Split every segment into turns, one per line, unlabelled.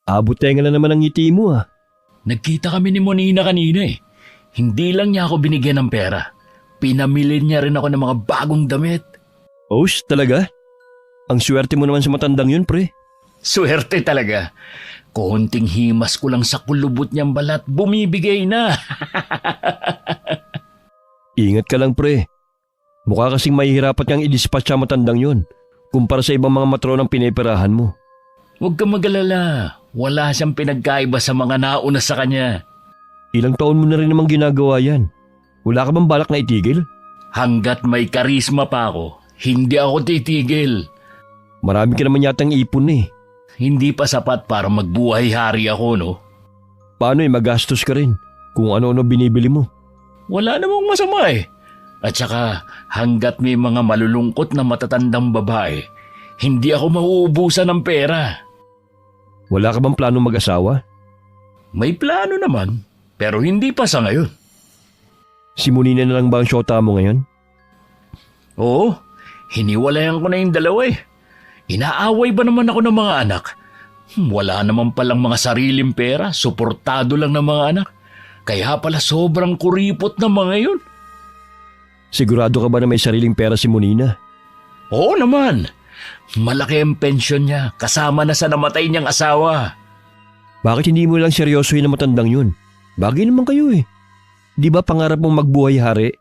Abot-tenga na naman ang ngiti mo ah.
Nagkita kami ni Monina kanina eh. Hindi lang niya ako binigyan ng pera. Pinamili niya rin ako ng mga bagong damit.
Talaga? Ang swerte mo naman sa matandang yun, pre.
Swerte talaga. Konting himas ko lang sa kulubot niyang balat, bumibigay na.
Ingat ka lang, pre. Mukha kasing mahihirapat kang i-dispatch sa matandang yun kumpara sa ibang mga matronang pineperahan mo.
Huwag kang mag-alala. Wala siyang pinagkaiba sa mga nauna sa kanya.
Ilang taon mo na rin namang ginagawa yan. Wala ka bang balak na itigil?
Hanggat may karisma pa ako, hindi ako titigil.
Marami ka naman yatang ipon eh.
Hindi pa sapat para magbuhay-hari ako, no?
Paano magastos ka rin kung ano-ano binibili mo?
Wala namang masama eh. At saka hanggat may mga malulungkot na matatandang babae, hindi ako mauubusan ng pera.
Wala ka bang plano mag-asawa?
May plano naman, pero hindi pa sa ngayon.
Si Monina na lang ba ang syota mo ngayon?
Oo, hiniwalayan ko na yung dalawa eh. Inaaway ba naman ako ng mga anak? Wala naman palang mga sariling pera, suportado lang ng mga anak. Kaya pala sobrang kuripot ng mga yun.
Sigurado ka ba na may sariling pera si Monina?
Oo naman. Malaki ang pensyon niya, kasama na sa namatay niyang asawa.
Bakit hindi mo lang seryosohin na matandang yun? Bagay naman kayo eh. Di ba pangarap mong magbuhay-hari?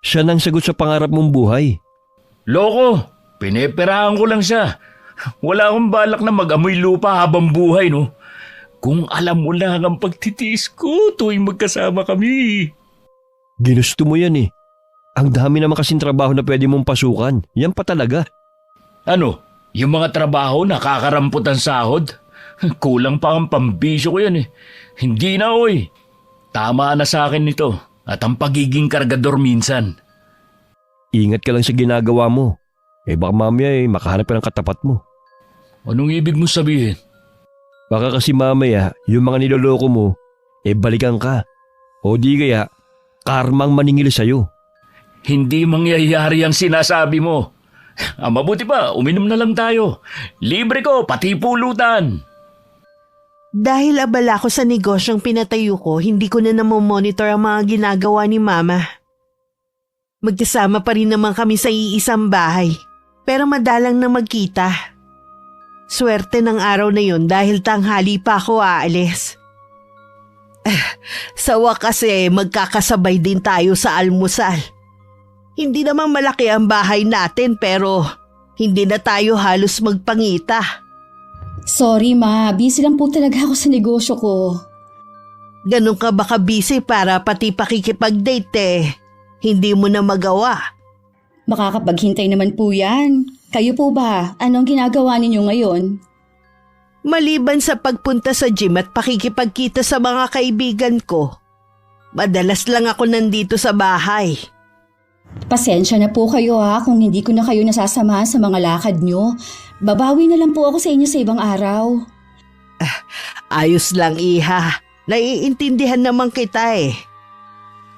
Siya nang sagot sa pangarap mong buhay.
Loko, pineperahan ko lang siya. Wala akong balak na mag-amoy lupa habang buhay, no? Kung alam mo lang ang pagtitiis ko tuwing magkasama kami.
Ginusto mo yan eh. Ang dami naman kasing trabaho na pwede mong pasukan. Yan pa talaga.
Ano? Yung mga trabaho nakakarampot ang sahod? Kulang pa ang pambisyo ko yan eh. Hindi na oy. Tama na sa akin nito at ang pagiging kargador minsan.
Ingat ka lang sa ginagawa mo. Baka mamaya makahanap ka ng katapat mo.
Anong ibig mo sabihin?
Baka kasi mamaya yung mga niloloko mo, balikan ka. O di kaya, karmang maningil sa'yo.
Hindi mangyayari ang sinasabi mo. Mabuti pa, uminom na lang tayo. Libre ko, pati pulutan.
Dahil abala ko sa negosyong pinatayo ko, hindi ko na namomonitor ang mga ginagawa ni Mama. Magkasama pa rin naman kami sa iisang bahay, pero madalang na magkita. Swerte ng araw na yun dahil tanghali pa ako aalis. Sa wakas magkakasabay din tayo sa almusal. Hindi naman malaki ang bahay natin pero hindi na tayo halos magpangita.
Sorry ma, busy lang po talaga ako sa negosyo ko.
Ganun ka baka busy para pati pakikipag-date hindi mo na magawa.
Makakapaghintay naman po yan. Kayo po ba? Anong ginagawa ninyo ngayon?
Maliban sa pagpunta sa gym at pakikipagkita sa mga kaibigan ko, madalas lang ako nandito sa bahay.
Pasensya na po kayo kung hindi ko na kayo nasasamahan sa mga lakad nyo. Babawi na lang po ako sa inyo sa ibang araw.
Ayos lang iha, naiintindihan naman kita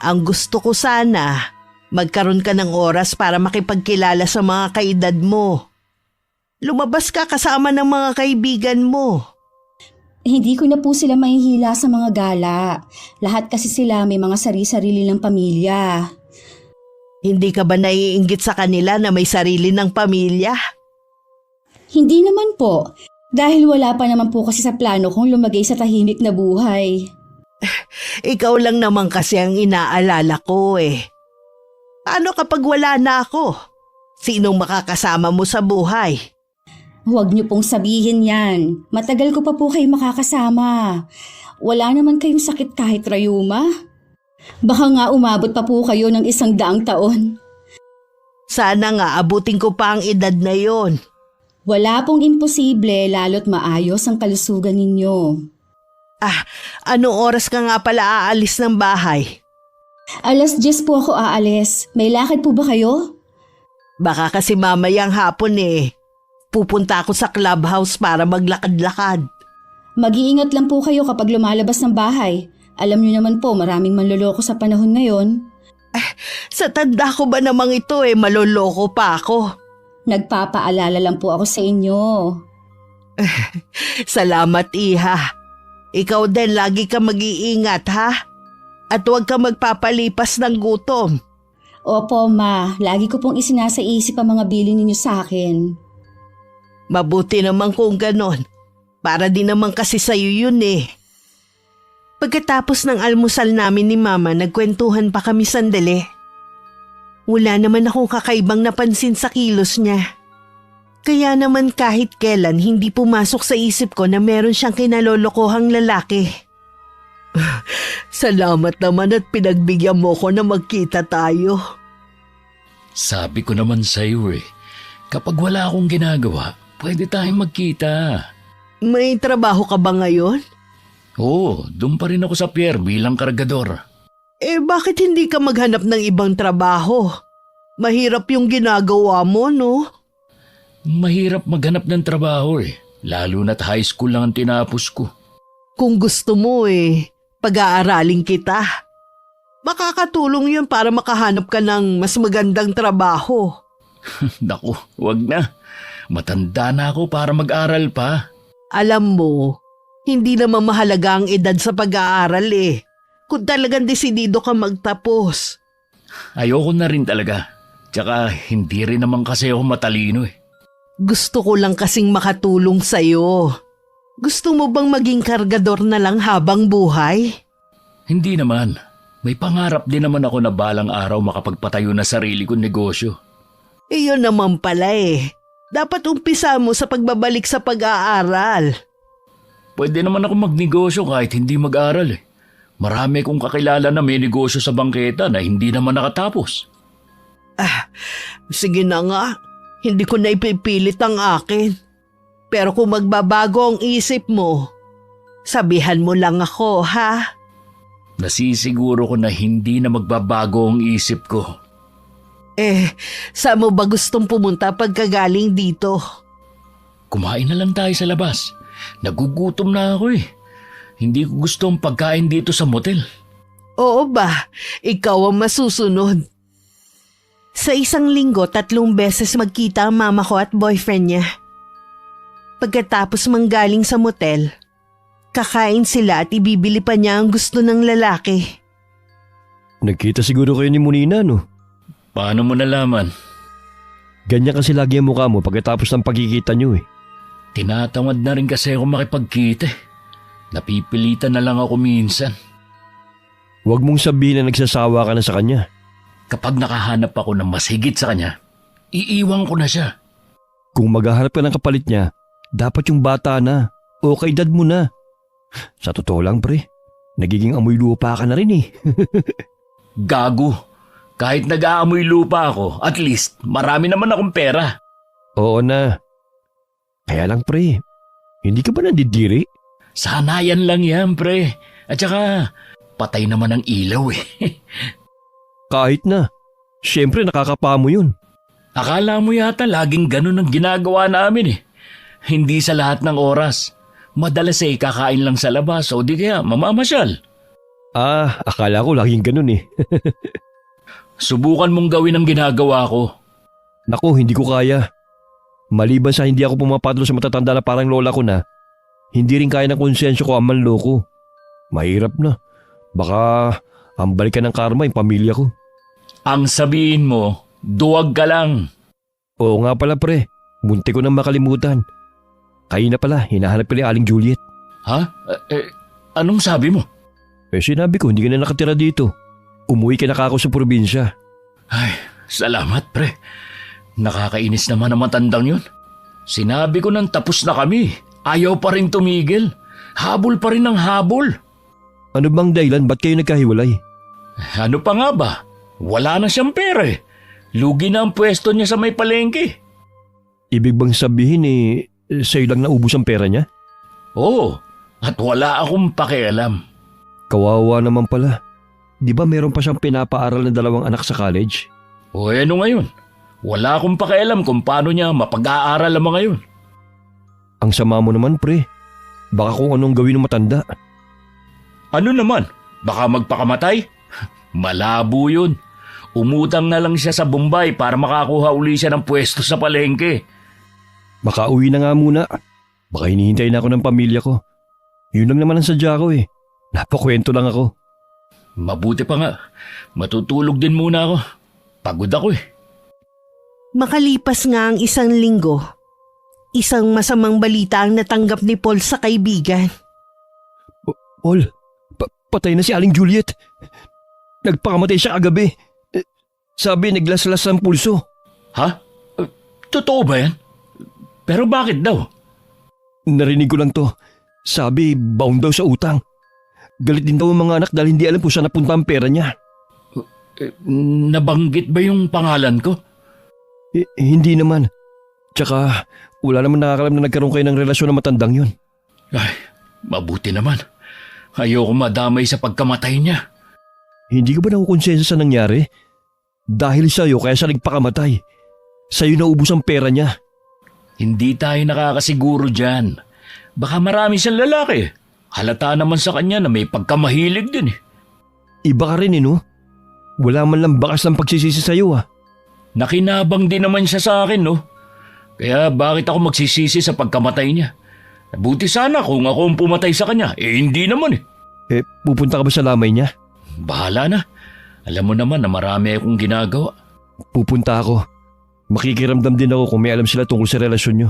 Ang gusto ko sana, magkaroon ka ng oras para makipagkilala sa mga kaedad mo. Lumabas ka kasama ng mga kaibigan mo.
Hindi ko na po sila mahihila sa mga gala. Lahat kasi sila may mga sari-sarili ng pamilya.
Hindi ka ba naiinggit sa kanila na may sarili ng pamilya?
Hindi naman po. Dahil wala pa naman po kasi sa plano kong lumagay sa tahimik na buhay.
Ikaw lang naman kasi ang inaalala ko Ano kapag wala na ako? Sinong makakasama mo sa buhay?
Huwag niyo pong sabihin yan. Matagal ko pa po kayo makakasama. Wala naman kayong sakit kahit rayuma. Baka nga umabot pa po kayo ng 100 taon.
Sana nga abutin ko pa ang edad na yon.
Wala pong imposible lalo't maayos ang kalusugan ninyo.
Anong oras ka nga pala aalis ng bahay?
10:00 po ako aalis. May lakad po ba kayo?
Baka kasi mamayang hapon pupunta ako sa clubhouse para maglakad-lakad.
Mag-iingat lang po kayo kapag lumalabas ng bahay. Alam niyo naman po maraming manloloko sa panahon ngayon.
Sa tanda ko ba namang ito maloloko pa ako?
Nagpapaalala lang po ako sa inyo.
Salamat, Iha. Ikaw din, lagi ka mag-iingat, ha? At huwag ka magpapalipas ng gutom.
Opo, Ma. Lagi ko pong isinasaisip ang mga bilin ninyo sa akin.
Mabuti naman kung ganon. Para din naman kasi sa'yo yun eh. Pagkatapos ng almusal namin ni Mama, nagkwentuhan pa kami sandali. Wala naman akong kakaibang napansin sa kilos niya. Kaya naman kahit kailan hindi pumasok sa isip ko na meron siyang kinalolokohang lalaki. Salamat naman at pinagbigyan mo ko na magkita tayo.
Sabi ko naman sa'yo kapag wala akong ginagawa, pwede tayong magkita.
May trabaho ka ba ngayon?
Oo, doon pa rin ako sa pier bilang kargador.
Bakit hindi ka maghanap ng ibang trabaho? Mahirap yung ginagawa mo, no?
Mahirap maghanap ng trabaho lalo na't high school lang ang tinapos ko.
Kung gusto mo pag-aaralin kita. Makakatulong yun para makahanap ka ng mas magandang trabaho.
Naku, wag na. Matanda na ako para mag-aral pa.
Alam mo, hindi naman mahalaga ang edad sa pag-aaral kung talagang desidido ka magtapos.
Ayoko na rin talaga. Tsaka hindi rin naman kasi ako matalino
Gusto ko lang kasing makatulong sa'yo. Gusto mo bang maging kargador na lang habang buhay?
Hindi naman. May pangarap din naman ako na balang araw makapagpatayo na sarili kong negosyo.
Iyon naman pala Dapat umpisa mo sa pagbabalik sa pag-aaral.
Pwede naman ako magnegosyo kahit hindi mag-aral Marami kong kakilala na may negosyo sa bangketa na hindi naman nakatapos.
Sige na nga, hindi ko na ipipilit ang akin. Pero kung magbabago ang isip mo, sabihan mo lang ako, ha?
Nasisiguro ko na hindi na magbabago ang isip ko.
Saan mo ba gustong pumunta pagkagaling dito?
Kumain na lang tayo sa labas. Nagugutom na ako Hindi ko gusto ang pagkain dito sa motel.
Oo ba? Ikaw ang masusunod. Sa isang linggo, 3 beses magkita ang mama ko at boyfriend niya. Pagkatapos manggaling sa motel, kakain sila at ibibili pa niya ang gusto ng lalaki.
Nagkita siguro kayo ni Munina, no?
Paano mo nalaman?
Ganyan kasi lagi ang mukha mo pagkatapos ng pagkikita niyo
Tinatamad na rin kasi ako makipagkita Napipilitan na lang ako minsan.
Huwag mong sabihin na nagsasawa ka na sa kanya.
Kapag nakahanap ako ng mas higit sa kanya, iiwan ko na siya.
Kung maghahanap ka ng kapalit niya, dapat yung bata na o kaedad mo na. Sa totoo lang pre, nagiging amoy lupa ka na rin
Gago. Kahit nag-aamoy lupa ako, at least marami naman akong pera.
Oo na. Kaya lang pre, hindi ka ba nandidiri?
Sanayan lang yan, pre. At saka, patay naman ang ilaw
Kahit na. Siyempre nakakapamo yun.
Akala mo yata laging ganun ang ginagawa namin Hindi sa lahat ng oras. Madalas kakain lang sa labas o di kaya mamamasyal.
Akala ko laging ganun
Subukan mong gawin ang ginagawa ko.
Naku, hindi ko kaya. Maliban sa hindi ako pumapatol sa matatanda na parang lola ko na, hindi rin kaya ng konsensyo ko ang manloko. Mahirap na. Baka ang balikan ng karma yung pamilya ko.
Ang sabihin mo, duwag ka lang.
Oo nga pala pre, munti ko nang makalimutan. Kayo na pala, hinahanap ko ni Aling Juliet.
Ha? Anong sabi mo?
Sinabi ko hindi ka na nakatira dito. Umuwi ka na kako sa probinsya.
Ay, salamat pre. Nakakainis naman ang matandang yun. Sinabi ko nang tapos na kami. Ayaw pa rin tumigil. Habol pa rin ang habol.
Ano bang dahilan? Ba't kayo nagkahiwalay?
Ano pa nga ba? Wala na siyang pera Lugi na ang pwesto niya sa may palengke.
Ibig bang sabihin sa'yo lang naubos ang pera niya?
Oo, at wala akong pakialam.
Kawawa naman pala. Di ba meron pa siyang pinapaaral na 2 anak sa college?
O ano ngayon? Wala akong pakialam kung paano niya mapag-aaral ang mga yun.
Ang sama mo naman pre. Baka kung anong gawin ng matanda.
Ano naman? Baka magpakamatay? Malabo yun. Umutang na lang siya sa Bombay para makakuha uli siya ng pwesto sa palengke.
Baka uwi na nga muna. Baka hinihintay na ako ng pamilya ko. Yun lang naman ang sadya ko eh. Napakwento lang ako.
Mabuti pa nga. Matutulog din muna ako. Pagod ako eh.
Makalipas nga ang 1 linggo, isang masamang balita ang natanggap ni Paul sa kaibigan.
Paul, patay na si Aling Juliet. Nagpakamatay siya kagabi. Sabi naglaslas ang pulso.
Ha? Totoo ba yan? Pero bakit daw?
Narinig ko lang to. Sabi bound daw sa utang. Galit din daw ang mga anak dahil hindi alam kung saan napunta ang pera niya.
Nabanggit ba yung pangalan ko?
Hindi naman. Tsaka wala naman nakakalam na nagkaroon kayo ng relasyon na matandang yun.
Ay, mabuti naman. Ayoko madamay sa pagkamatay niya.
Hindi ka ba nakukonsensa sa nangyari? Dahil sa'yo kaya siya nagpakamatay. Sa'yo naubos ang pera niya.
Hindi tayo nakakasiguro dyan. Baka marami siyang lalaki. Halata naman sa kanya na may pagkamahilig din eh.
Iba ka rin no? Wala man lang bakas ng pagsisisi sa'yo
Nakinabang din naman siya sa akin no. Kaya bakit ako magsisisi sa pagkamatay niya? Buti sana kung ako ang pumatay sa kanya. Hindi naman eh.
Pupunta ka ba sa lamay niya?
Bahala na. Alam mo naman na marami akong ginagawa.
Pupunta ako. Makikiramdam din ako kung may alam sila tungkol sa relasyon niyo.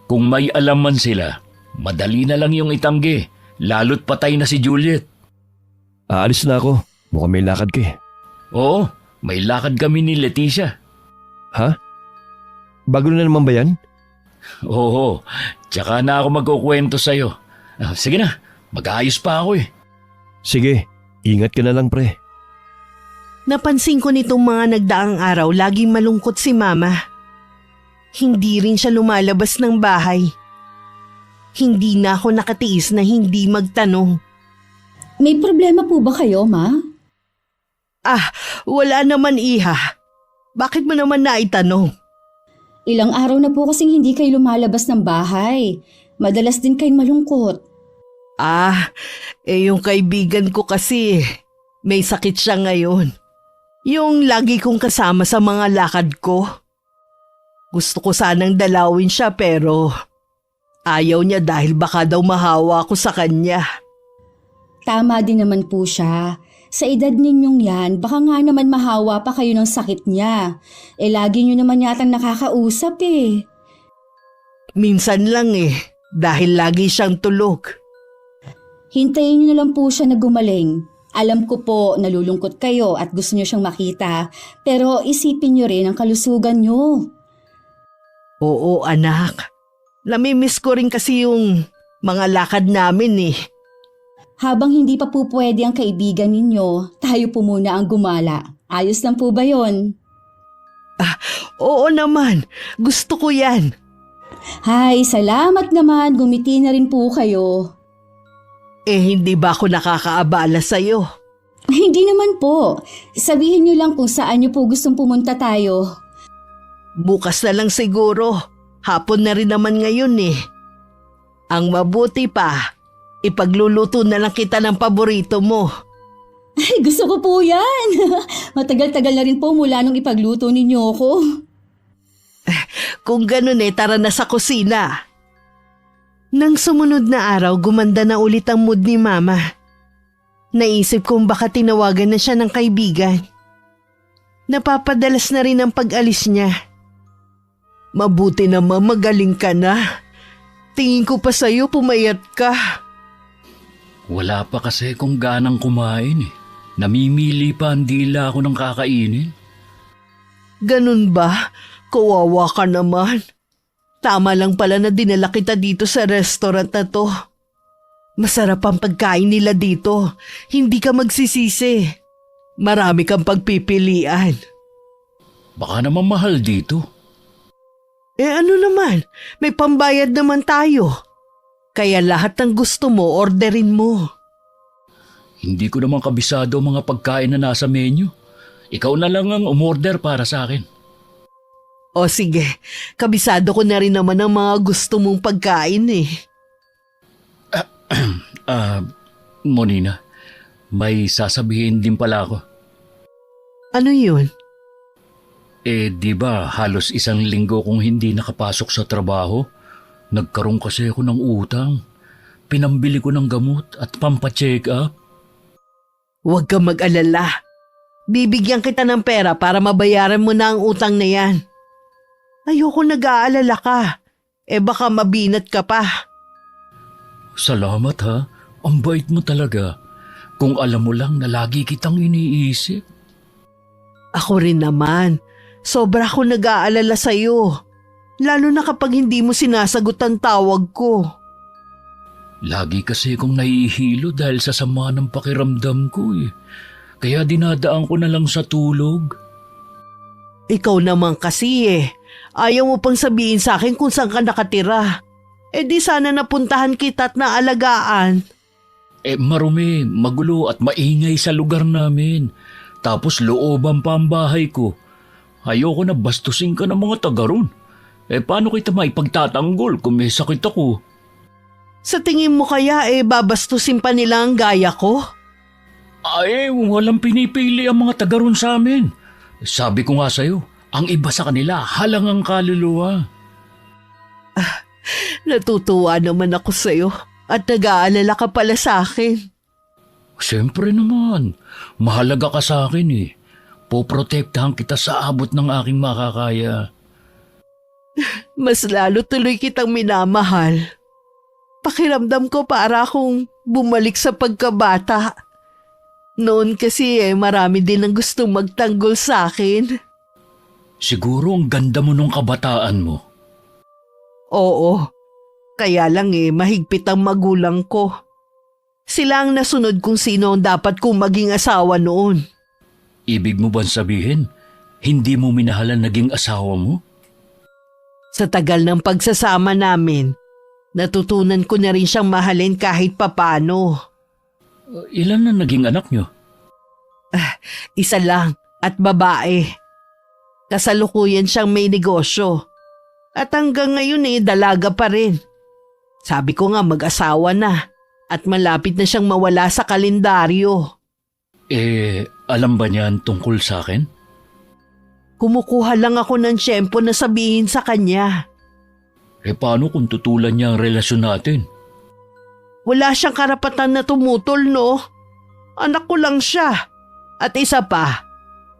Kung may alam man sila, madali na lang yung itanggi. Lalo't patay na si Juliet.
Aalis na ako. Mukhang may lakad ka eh.
Oo, may lakad kami ni Leticia.
Ha? Bago na naman ba yan?
Oo, tsaka na ako magkukwento sa'yo. Sige na, mag-aayos pa ako eh.
Sige, ingat ka na lang pre.
Napansin ko nitong mga nagdaang araw laging malungkot si Mama. Hindi rin siya lumalabas ng bahay. Hindi na ako nakatiis na hindi magtanong.
May problema po ba kayo, Ma?
Wala naman Iha. Bakit mo naman naitanong?
Ilang araw na po kasing hindi kayo lumalabas ng bahay. Madalas din kayong malungkot.
Yung kaibigan ko kasi, may sakit siya ngayon. Yung lagi kong kasama sa mga lakad ko. Gusto ko sanang dalawin siya pero ayaw niya dahil baka daw mahawa ako sa kanya.
Tama din naman po siya. Sa edad ninyong yan, baka nga naman mahawa pa kayo ng sakit niya. Lagi nyo naman yatang nakakausap eh.
Minsan lang dahil lagi siyang tulog.
Hintayin nyo na lang po siya na gumaling. Alam ko po, nalulungkot kayo at gusto nyo siyang makita. Pero isipin nyo rin ang kalusugan nyo.
Oo anak, namimiss ko rin kasi yung mga lakad namin
Habang hindi pa po pwede ang kaibigan ninyo, tayo po muna ang gumala. Ayos lang po ba yon?
Oo naman, gusto ko yan.
Hay, salamat naman. Gumiti na rin po kayo.
Hindi ba ako nakakaabala sa'yo?
Hindi naman po. Sabihin nyo lang kung saan nyo po gustong pumunta tayo.
Bukas na lang siguro. Hapon na rin naman ngayon Ang mabuti pa, ipagluluto na lang kita ng paborito mo.
Ay, gusto ko po yan. Matagal-tagal na rin po mula nung ipagluto ninyo ako.
Kung ganun tara na sa kusina. Nang sumunod na araw, gumanda na ulit ang mood ni Mama. Naisip kong baka tinawagan na siya ng kaibigan. Napapadalas na rin ang pag-alis niya. Mabuti naman magaling ka na. Tingin ko pa sa'yo pumayat ka.
Wala pa kasi kung ganang kumain eh. Namimili pa ang dila ako ng kakainin.
Ganun ba? Kawawa ka naman. Tama lang pala na dinala kita dito sa restaurant na to. Masarap ang pagkain nila dito. Hindi ka magsisisi. Marami kang pagpipilian.
Baka naman mahal dito.
Ano naman? May pambayad naman tayo. Kaya lahat ng gusto mo, orderin mo.
Hindi ko naman kabisado ang mga pagkain na nasa menu. Ikaw na lang ang umorder para sa akin.
O sige, kabisado ko na rin naman ang mga gusto mong pagkain
Monina, may sasabihin din pala ako.
Ano yun?
Di ba halos 1 linggo kung hindi nakapasok sa trabaho? Nagkaroon kasi ako ng utang. Pinambili ko ng gamot at pampacheck up.
Huwag kang mag-alala. Bibigyan kita ng pera para mabayaran mo na ang utang na yan. Ayoko nag-aalala ka. Baka mabinat ka pa.
Salamat ha. Ang bait mo talaga. Kung alam mo lang na lagi kitang iniisip.
Ako rin naman. Sobra ko nag-aalala sa'yo. Lalo na kapag hindi mo sinasagot ang tawag ko.
Lagi kasi akong nahihilo dahil sa sama ng pakiramdam ko eh. Kaya dinadaan ko na lang sa tulog.
Ikaw naman kasi Ayaw mo pang sabihin sa akin kung saan ka nakatira. Di sana napuntahan kita at naalagaan.
Marumi, magulo at maingay sa lugar namin. Tapos looban pa ang bahay ko. Ayoko na bastusin ka ng mga taga ron. Paano kita maipagtatanggol kung may sakit ako?
Sa tingin mo kaya babastusin pa nila ang gaya ko?
Walang pinipili ang mga taga ron sa amin. Sabi ko nga sa'yo, ang iba sa kanila halang ang kaluluwa.
Natutuwa naman ako sa'yo at nag-aalala ka pala sa akin.
Siyempre naman, mahalaga ka sa akin eh. Poprotektahan kita sa abot ng aking makakaya.
Mas lalo tuloy kitang minamahal. Pakiramdam ko para akong bumalik sa pagkabata. Noon kasi marami din ang gustong magtanggol sa akin.
Siguro ang ganda mo nung kabataan mo.
Oo, kaya lang mahigpit ang magulang ko. Sila ang nasunod kung sino ang dapat kong maging asawa noon.
Ibig mo ba sabihin, hindi mo minahalan naging asawa mo?
Sa tagal ng pagsasama namin, natutunan ko na rin siyang mahalin kahit papano.
Ilan na naging anak nyo?
Isa lang at babae. Kasalukuyan siyang may negosyo. At hanggang ngayon dalaga pa rin. Sabi ko nga mag-asawa na at malapit na siyang mawala sa kalendaryo.
Alam ba niyan tungkol sa akin?
Kumukuha lang ako ng tiyempo na sabihin sa kanya.
Paano kung tutulan niya ang relasyon natin?
Wala siyang karapatan na tumutol, no? Anak ko lang siya. At isa pa,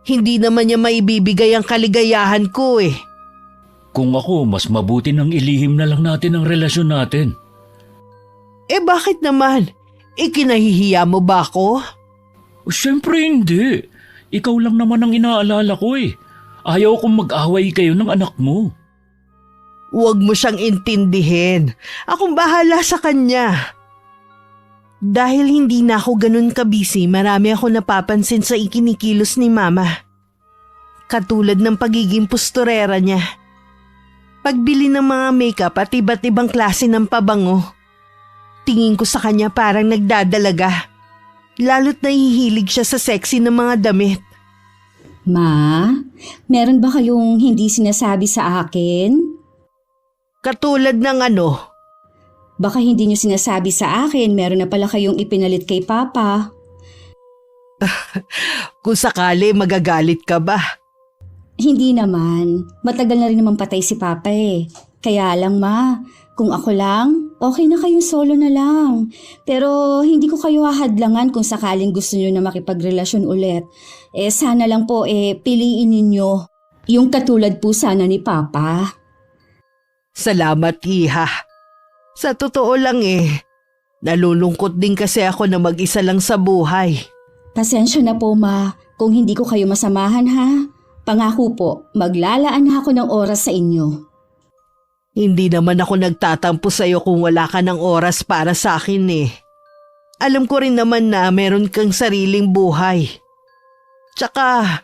hindi naman niya maibibigay ang kaligayahan ko
Kung ako, mas mabuti nang ilihim na lang natin ang relasyon natin.
Bakit naman? Kinahihiya mo ba ako?
Siyempre hindi. Ikaw lang naman ang inaalala ko Ayaw kong mag-away kayo ng anak mo.
Huwag mo siyang intindihin. Akong bahala sa kanya. Dahil hindi na ako ganun kabisi, marami ako napapansin sa ikinikilos ni Mama. Katulad ng pagiging pusturera niya. Pagbili ng mga makeup at iba't ibang klase ng pabango. Tingin ko sa kanya parang nagdadalaga. Lalo't nahihilig siya sa sexy ng mga damit.
Ma, meron ba kayong hindi sinasabi sa akin?
Katulad ng ano?
Baka hindi niyo sinasabi sa akin, meron na pala kayong ipinalit kay Papa.
Kung sakali magagalit ka ba?
Hindi naman. Matagal na rin naman patay si Papa Kaya lang ma, kung ako lang, okay na kayong solo na lang. Pero hindi ko kayo hahadlangan kung sakaling gusto niyo na makipagrelasyon ulit. Sana lang po piliin ninyo yung katulad po sana ni Papa.
Salamat, Iha. Sa totoo lang nalulungkot din kasi ako na mag-isa lang sa buhay.
Pasensya na po ma, kung hindi ko kayo masamahan ha. Pangako po, maglalaan na ako ng oras sa inyo.
Hindi naman ako nagtatampo sa'yo kung wala ka ng oras para sa akin Alam ko rin naman na meron kang sariling buhay. Tsaka,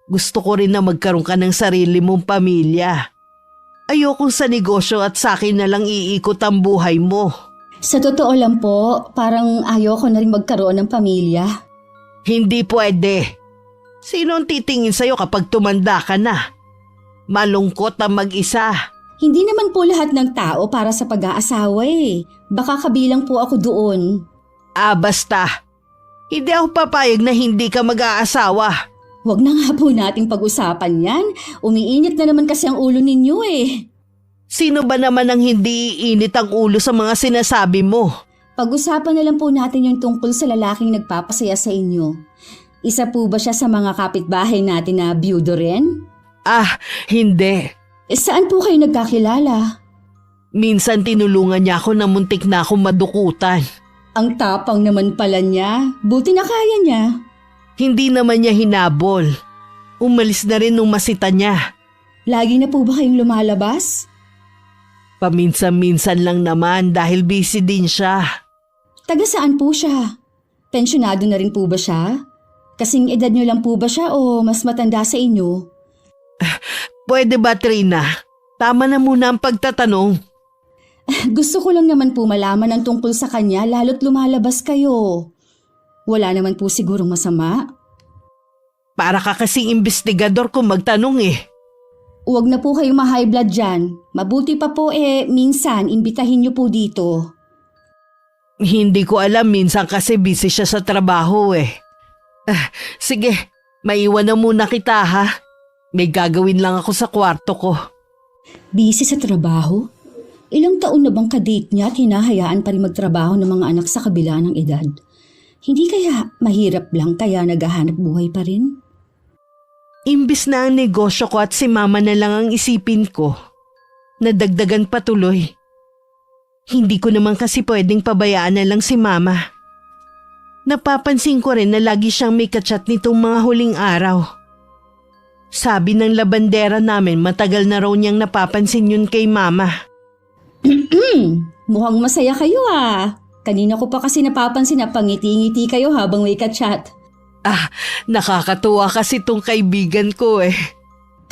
gusto ko rin na magkaroon ka ng sarili mong pamilya. Ayokong sa negosyo at sa akin na lang iikot ang buhay mo.
Sa totoo lang po, parang ayoko na rin magkaroon ng pamilya.
Hindi pwede. Sino ang titingin sa'yo kapag tumanda ka na? Malungkot ang mag-isa.
Hindi naman po lahat ng tao para sa pag-aasawa Baka kabilang po ako doon.
Basta. Hindi ako papayag na hindi ka mag-aasawa.
Huwag na nga po nating pag-usapan yan. Umiinit na naman kasi ang ulo ninyo
Sino ba naman ang hindi iinit ang ulo sa mga sinasabi mo?
Pag-usapan na lang po natin yung tungkol sa lalaking nagpapasaya sa inyo. Isa po ba siya sa mga kapitbahay natin na biyudo rin?
Ah, hindi.
Saan po kayo nagkakilala?
Minsan tinulungan niya ako na muntik na akong madukutan.
Ang tapang naman pala niya. Buti na kaya niya.
Hindi naman niya hinabol. Umalis na rin nung masita niya.
Lagi na po ba kayong lumalabas?
Paminsan-minsan lang naman dahil busy din siya.
Taga saan po siya? Pensyonado na rin po ba siya? Kasing edad niyo lang po ba siya o mas matanda sa inyo?
Pwede ba, Trina? Tama na muna ang pagtatanong.
Gusto ko lang naman po malaman ang tungkol sa kanya lalo't lumalabas kayo. Wala naman po sigurong masama.
Para ka kasing investigador kung magtanong eh.
Huwag na po kayo ma-high blood dyan. Mabuti pa po minsan imbitahin niyo po dito.
Hindi ko alam, minsan kasi busy siya sa trabaho eh. Sige, maiwan na muna kita ha. May gagawin lang ako sa kwarto ko.
Busy sa trabaho? Ilang taon na bang kadate niya at hinahayaan pa rin magtrabaho ng mga anak sa kabila ng edad? Hindi kaya mahirap lang kaya naghahanap buhay pa rin?
Imbis na ang negosyo ko at si mama na lang ang isipin ko, nadagdagan patuloy. Hindi ko naman kasi pwedeng pabayaan na lang si mama. Napapansin ko rin na lagi siyang may kachat nitong mga huling araw. Sabi ng labandera namin matagal na raw niyang napapansin yun kay mama.
Mukhang masaya kayo ah. Kanina ko pa kasi napapansin na pangiti-ngiti kayo habang may kachat.
Nakakatuwa kasi tong kaibigan ko eh.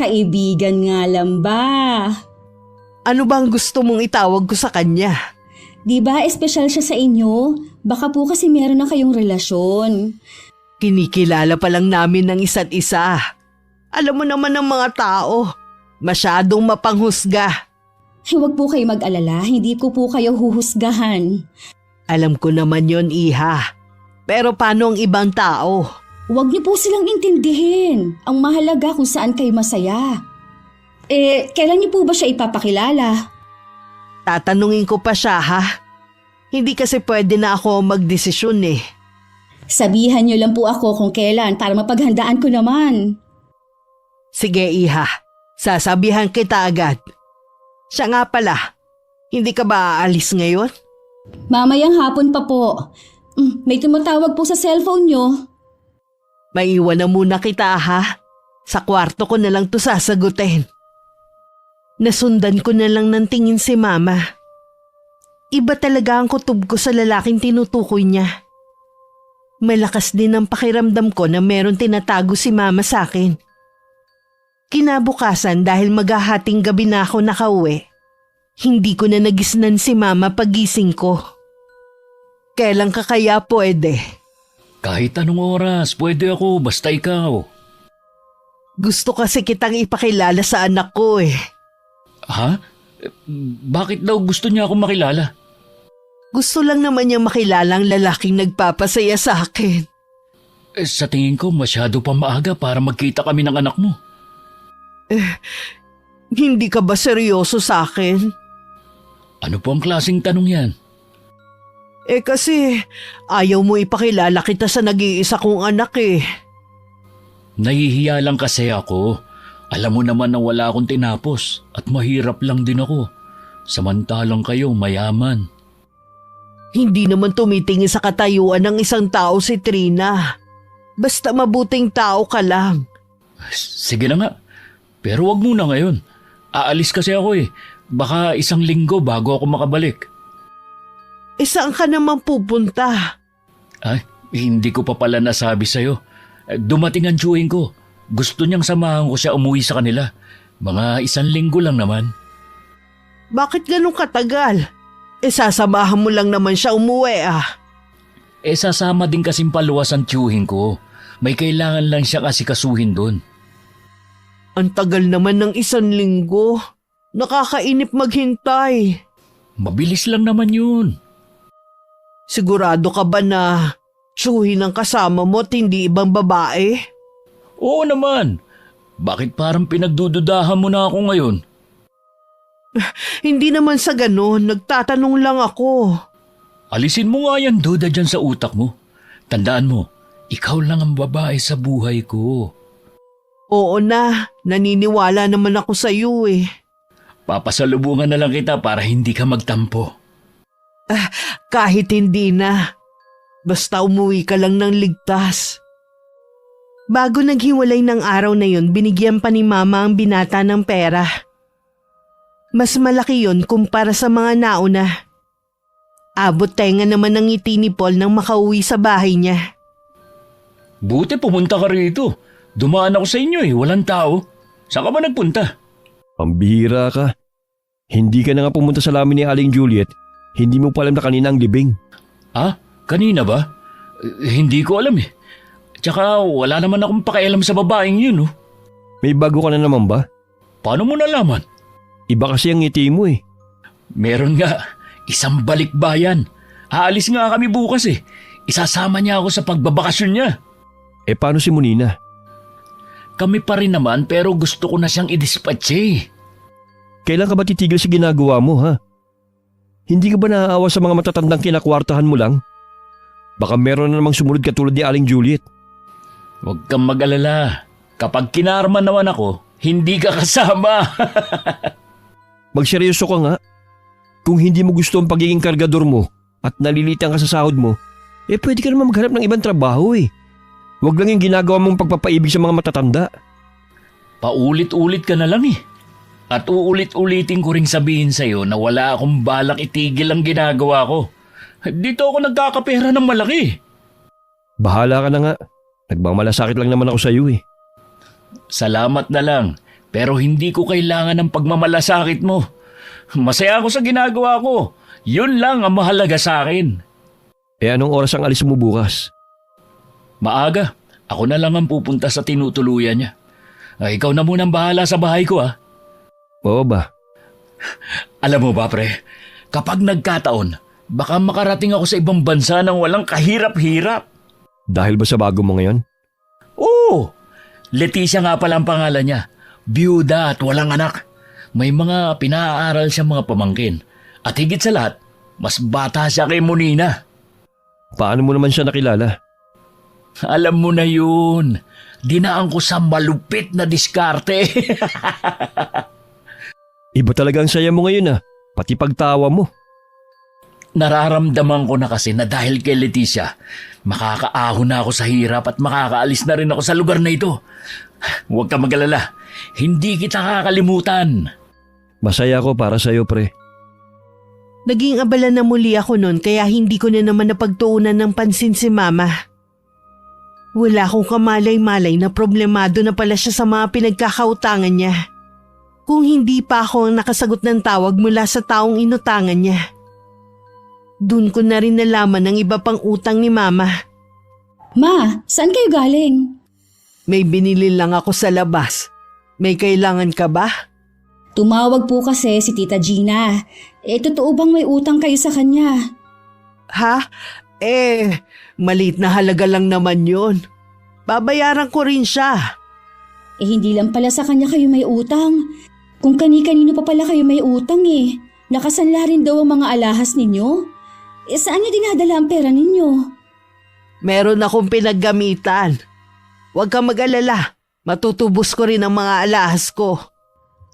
Kaibigan nga lang ba?
Ano bang gusto mong itawag ko sa kanya?
Di ba espesyal siya sa inyo? Baka po kasi meron na kayong relasyon.
Kinikilala pa lang namin ng isa't isa. Alam mo naman ng mga tao, masyadong mapanghusga.
Huwag po kayo mag-alala, hindi ko po kayo huhusgahan.
Alam ko naman yon, iha. Pero paano ang ibang tao?
Huwag niyo po silang intindihin. Ang mahalaga kung saan kayo masaya. Kailan niyo po ba siya ipapakilala?
Tatanungin ko pa siya ha. Hindi kasi pwede na ako magdesisyon eh.
Sabihan niyo lang po ako kung kailan para mapaghandaan ko naman.
Sige iha, sasabihan kita agad. Siya nga pala, hindi ka ba aalis ngayon?
Mamayang hapon pa po. May tumatawag po sa cellphone niyo.
Maiwan na muna kita ha. Sa kwarto ko na lang to sasagutin. Nasundan ko na lang ng tingin si mama. Iba talaga ang kutob ko sa lalaking tinutukoy niya. Malakas din ang pakiramdam ko na meron tinatago si mama sa akin. Kinabukasan dahil maghahating gabi na ako nakauwi, hindi ko na nagisnan si mama pagising ko. Kailan ka kaya pwede?
Kahit anong oras, pwede ako, basta ikaw.
Gusto kasi kitang ipakilala sa anak ko eh.
Ha? Bakit daw gusto niya akong makilala?
Gusto lang naman niya makilala ang lalaking nagpapasaya sa akin.
Sa tingin ko, masyado pa maaga para magkita kami ng anak mo.
Hindi ka ba seryoso sa akin?
Ano po ang klaseng tanong yan?
Kasi ayaw mo ipakilala kita sa nag-iisa kong anak eh.
Nahihiya lang kasi ako. Alam mo naman na wala akong tinapos at mahirap lang din ako. Samantalang kayo mayaman.
Hindi naman tumitingin sa katayuan ng isang tao si Trina. Basta mabuting tao ka lang.
Sige na nga. Pero wag muna ngayon. Aalis kasi ako eh. Baka 1 linggo bago ako makabalik.
Saan ka naman pupunta?
Ay, hindi ko pa pala nasabi sa'yo. Dumating ang tiyuhin ko. Gusto niyang samahan ko siya umuwi sa kanila. Mga 1 linggo lang naman.
Bakit ganun katagal? Sasamahan mo lang naman siya umuwi ah.
Sasama din kasing paluwas ang tiyuhin ko. May kailangan lang siya kasi kasuhin doon.
Ang tagal naman ng 1 linggo. Nakakainip maghintay.
Mabilis lang naman yun.
Sigurado ka ba na tsuhin ang kasama mo at hindi ibang babae?
Oo naman. Bakit parang pinagdududahan mo na ako ngayon?
Hindi naman sa ganon, nagtatanong lang ako.
Alisin mo nga yan, duda, dyan sa utak mo. Tandaan mo, ikaw lang ang babae sa buhay ko.
Oo na, naniniwala naman ako sa iyo eh.
Papasalubungan na lang kita para hindi ka magtampo.
Kahit hindi na. Basta umuwi ka lang ng ligtas. Bago naghiwalay ng araw na yun, binigyan pa ni Mama ang binata ng pera. Mas malaki yun kumpara sa mga nauna. Abot tenga naman ng ngiti ni Paul nang makauwi sa bahay niya.
Buti pumunta ka rito. Dumaan ako sa inyo walang tao. Saan ka ba nagpunta?
Pambihira ka. Hindi ka na nga pumunta sa lamin ni Aling Juliet. Hindi mo pa alam na kanina ang libing.
Ah, kanina ba? Hindi ko alam Tsaka wala naman akong pakialam sa babaeng yun
May bago ka na naman ba?
Paano mo nalaman?
Iba kasi ang ngiti mo
Meron nga, isang balikbayan. Aalis nga kami bukas Isasama niya ako sa pagbabakasyon niya.
Paano si Monina?
Kami pa rin naman pero gusto ko na siyang i-dispatch
Kailan ka ba titigil sa ginagawa mo, ha? Hindi ka ba naaawa sa mga matatandang kinakwartahan mo lang? Baka meron na namang sumunod katulad ni Aling Juliet.
Huwag kang mag-alala. Kapag kinarman naman ako, hindi ka kasama.
Magseryoso ka nga. Kung hindi mo gusto ang pagiging kargador mo at nalilitan ka sa sahod mo, pwede ka naman maghanap ng ibang trabaho Huwag lang yung ginagawa mong pagpapaibig sa mga matatanda.
Paulit-ulit ka na lang At uulit-ulitin ko ring sabihin sa'yo na wala akong balak itigil ang ginagawa ko. Dito ako nagkakapera ng malaki.
Bahala ka na nga. Nagmamalasakit lang naman ako sa iyo
Salamat na lang, pero hindi ko kailangan ng pagmamalasakit mo. Masaya ako sa ginagawa ko. Yun lang ang mahalaga sa akin.
Anong oras ang alis mo bukas?
Maaga. Ako na lang ang pupunta sa tinutuluyan niya. Ikaw na munang bahala sa bahay ko
Oo ba?
Alam mo ba pre, kapag nagkataon, baka makarating ako sa ibang bansa nang walang kahirap-hirap.
Dahil ba sa bago mo ngayon?
Oo! Leticia nga pala ang pangalan niya. Byuda at walang anak. May mga pinaaral siyang mga pamangkin. At higit sa lahat, mas bata siya kay Monina.
Paano mo naman siya nakilala?
Alam mo na yun. Dinaan ko sa malupit na diskarte.
Iba talaga ang saya mo ngayon pati pagtawa mo.
Nararamdaman ko na kasi na dahil kay Leticia, makakaahon na ako sa hirap at makakaalis na rin ako sa lugar na ito. Huwag ka mag-alala. Hindi kita kakalimutan.
Masaya ako para sa'yo, pre.
Naging abala na muli ako noon kaya hindi ko na naman napagtuunan ng pansin si Mama. Wala akong kamalay-malay na problemado na pala siya sa mga pinagkakautangan niya. Kung hindi pa ako ang nakasagot ng tawag mula sa taong inutangan niya. Doon ko na rin nalaman ang iba pang utang ni Mama.
Ma, saan kayo galing?
May binili lang ako sa labas. May kailangan ka ba?
Tumawag po kasi si Tita Gina. Totoo bang may utang kayo sa kanya?
Ha? Maliit na halaga lang naman yun. Babayaran ko rin siya.
Hindi lang pala sa kanya kayo may utang. Kung kani-kanino pa pala kayo may utang Nakasanla rin daw ang mga alahas ninyo. Saan niyo dinadala ang pera ninyo?
Meron akong pinaggamitan. Huwag kang mag-alala. Matutubos ko rin ang mga alahas ko.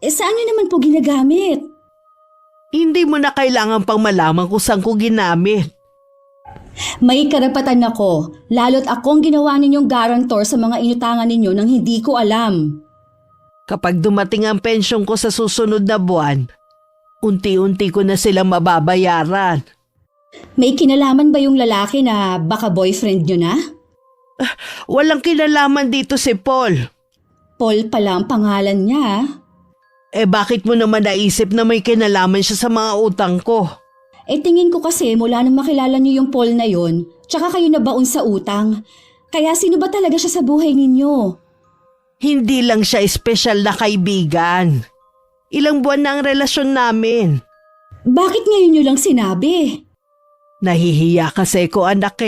Saan niyo naman po ginagamit?
Hindi mo na kailangan pang malaman kung saan ko ginamit.
May karapatan ako, lalo't akong ginawa ninyong guarantor sa mga inutangan ninyo nang hindi ko alam.
Kapag dumating ang pensyong ko sa susunod na buwan, unti-unti ko na silang mababayaran.
May kinalaman ba yung lalaki na baka boyfriend nyo na?
Walang kinalaman dito si Paul.
Paul pala ang pangalan niya.
Bakit mo naman naisip na may kinalaman siya sa mga utang ko?
Tingin ko kasi mula nang makilala niyo yung Paul na yon, tsaka kayo nabaon sa utang. Kaya sino ba talaga siya sa buhay ninyo?
Hindi lang siya espesyal na kaibigan. Ilang buwan na ang relasyon namin.
Bakit ngayon niyo lang sinabi?
Nahihiya kasi ko anak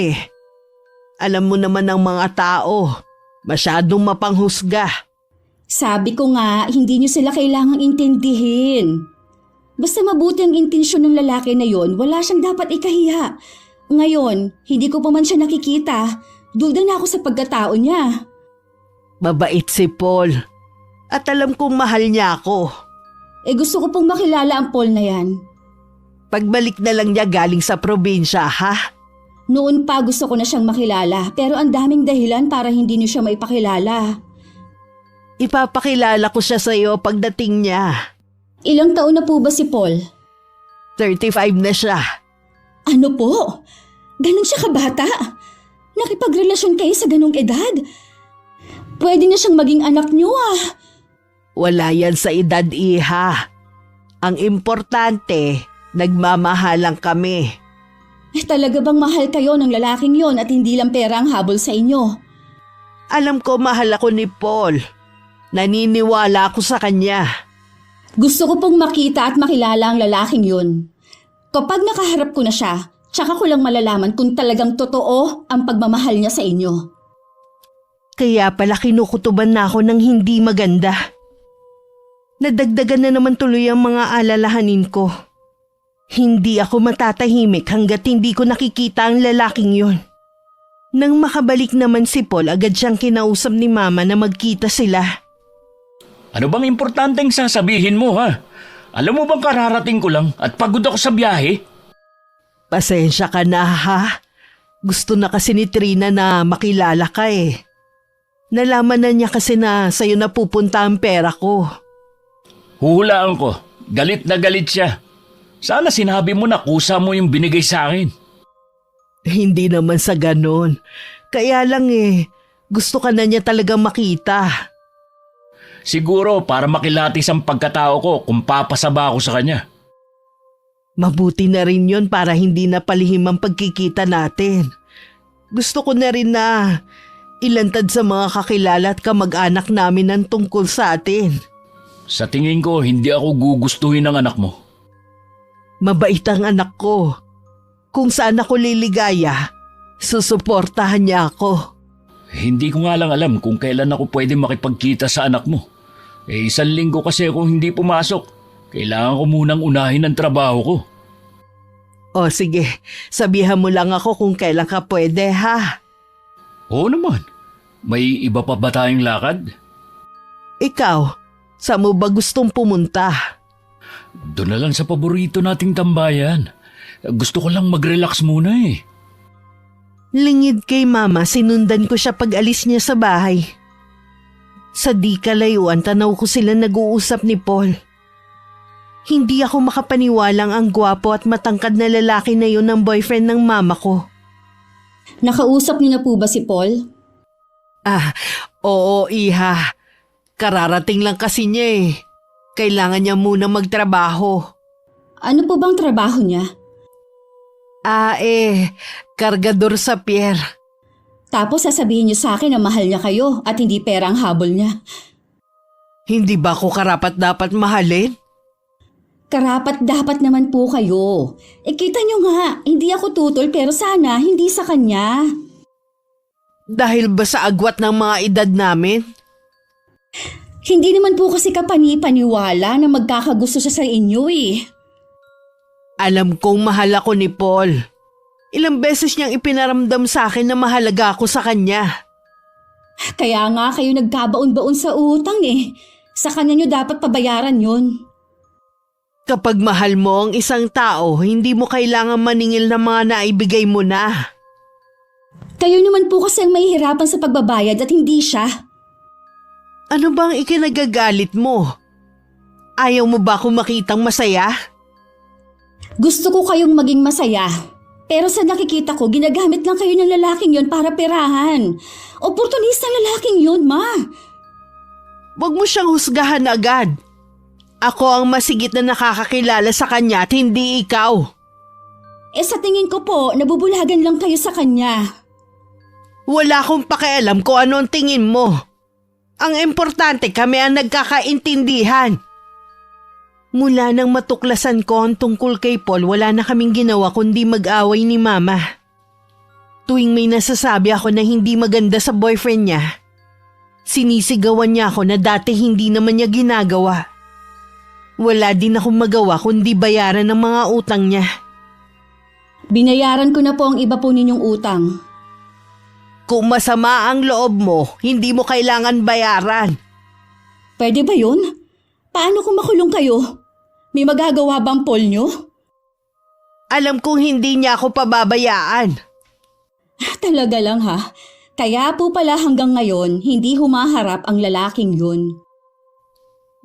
Alam mo naman ng mga tao, masyadong mapanghusga.
Sabi ko nga, hindi niyo sila kailangang intindihin. Basta mabuti ang intensyon ng lalaki na yon, wala siyang dapat ikahiya. Ngayon, hindi ko pa man siya nakikita. Duda na ako sa pagkatao niya.
Mabait si Paul. At alam kong mahal niya ako.
Gusto ko pong makilala ang Paul na yan.
Pagbalik na lang niya galing sa probinsya, ha?
Noon pa gusto ko na siyang makilala, pero ang daming dahilan para hindi niyo siya maipakilala.
Ipapakilala ko siya sa iyo pagdating niya.
Ilang taon na po ba si Paul?
35 na siya.
Ano po? Ganon siya kabata? Nakipagrelasyon kayo sa ganong edad? Pwede na siyang maging anak niyo ah.
Wala yan sa edad, iha. Ang importante, nagmamahalan kami.
Talaga bang mahal kayo ng lalaking yon at hindi lang pera ang habol sa inyo?
Alam ko mahal ako ni Paul. Naniniwala ako sa kanya.
Gusto ko pong makita at makilala ang lalaking yon. Kapag nakaharap ko na siya, tsaka ko lang malalaman kung talagang totoo ang pagmamahal niya sa inyo.
Kaya pala kinukutuban na ako ng hindi maganda. Nadagdagan na naman tuloy ang mga alalahanin ko. Hindi ako matatahimik hanggat hindi ko nakikita ang lalaking yon. Nang makabalik naman si Paul, agad siyang kinausap ni Mama na magkita sila.
Ano bang importanteng sasabihin mo, ha? Alam mo bang kararating ko lang at pagod ako sa biyahe?
Pasensya ka na, ha? Gusto na kasi ni Trina na makilala ka eh. Nalaman na niya kasi na sa'yo na pupunta ang pera ko.
Huhulaan ko. Galit na galit siya. Sana sinabi mo na kusa mo yung binigay sa akin.
Hindi naman sa ganon. Kaya lang gusto ka na niya talagang makita.
Siguro para makilatis ang pagkatao ko kung papasaba ako sa kanya.
Mabuti na rin yon para hindi na palihim ang pagkikita natin. Gusto ko na rin na ilantad sa mga kakilala at kamag-anak namin ang tungkol sa atin.
Sa tingin ko, hindi ako gugustuhin ng anak mo.
Mabait ang anak ko. Kung saan ako liligaya, susuportahan niya ako.
Hindi ko nga lang alam kung kailan ako pwede makipagkita sa anak mo. 1 linggo kasi ako hindi pumasok. Kailangan ko munang unahin ang trabaho ko.
O sige, sabihan mo lang ako kung kailan ka pwede, ha?
Oo naman. May iba pa ba tayong lakad?
Ikaw, saan mo ba gustong pumunta?
Doon na lang sa paborito nating tambayan. Gusto ko lang mag-relax muna eh.
Lingid kay Mama, sinundan ko siya pag alis niya sa bahay. Sa di kalayuan, tanaw ko sila nag-uusap ni Paul. Hindi ako makapaniwalang ang gwapo at matangkad na lalaki na yun ang boyfriend ng mama ko.
Nakausap niyo na po ba si Paul?
Oo, iha. Kararating lang kasi niya eh. Kailangan niya muna magtrabaho.
Ano po bang trabaho niya?
Kargador sa pier.
Tapos sasabihin niyo sa akin na mahal niya kayo at hindi pera ang habol niya.
Hindi ba ako karapat dapat mahalin?
Karapat dapat naman po kayo. Kita niyo nga, hindi ako tutol pero sana hindi sa kanya.
Dahil ba sa agwat ng mga edad namin?
Hindi naman po kasi kapani-paniwala na magkakagusto siya sa inyo eh.
Alam kong mahal ako ni Paul. Ilang beses niyang ipinaramdam sa akin na mahalaga ako sa kanya.
Kaya nga kayo nagkabaon-baon sa utang eh. Sa kanya niyo dapat pabayaran yun.
Kapag mahal mo ang isang tao, hindi mo kailangan maningil ng mga naibigay mo na.
Kayo naman po kasi ang mahihirapan sa pagbabayad at hindi siya.
Ano bang ikinagagalit mo? Ayaw mo ba akong makitang masaya?
Gusto ko kayong maging masaya. Pero sa nakikita ko, ginagamit lang kayo ng lalaking yon para perahan. Oportunistang lalaking yon, Ma.
Huwag mo siyang husgahan agad. Ako ang masigit na nakakakilala sa kanya at hindi ikaw.
Sa tingin ko po, nabubulagan lang kayo sa kanya.
Wala akong pakialam kung ano ang tingin mo. Ang importante kami ang nagkakaintindihan. Mula nang matuklasan ko ang tungkol kay Paul, wala na kaming ginawa kundi mag-away ni Mama. Tuwing may nasasabi ako na hindi maganda sa boyfriend niya, sinisigawan niya ako na dati hindi naman niya ginagawa. Wala din akong magawa kundi bayaran ng mga utang niya.
Binayaran ko na po ang iba po ninyong utang.
Kung masama ang loob mo, hindi mo kailangan bayaran.
Pwede ba yun? Paano kung makulong kayo? May magagawa bang Paul nyo?
Alam kong hindi niya ako pababayaan.
Talaga lang ha. Kaya po pala hanggang ngayon, hindi humaharap ang lalaking yun.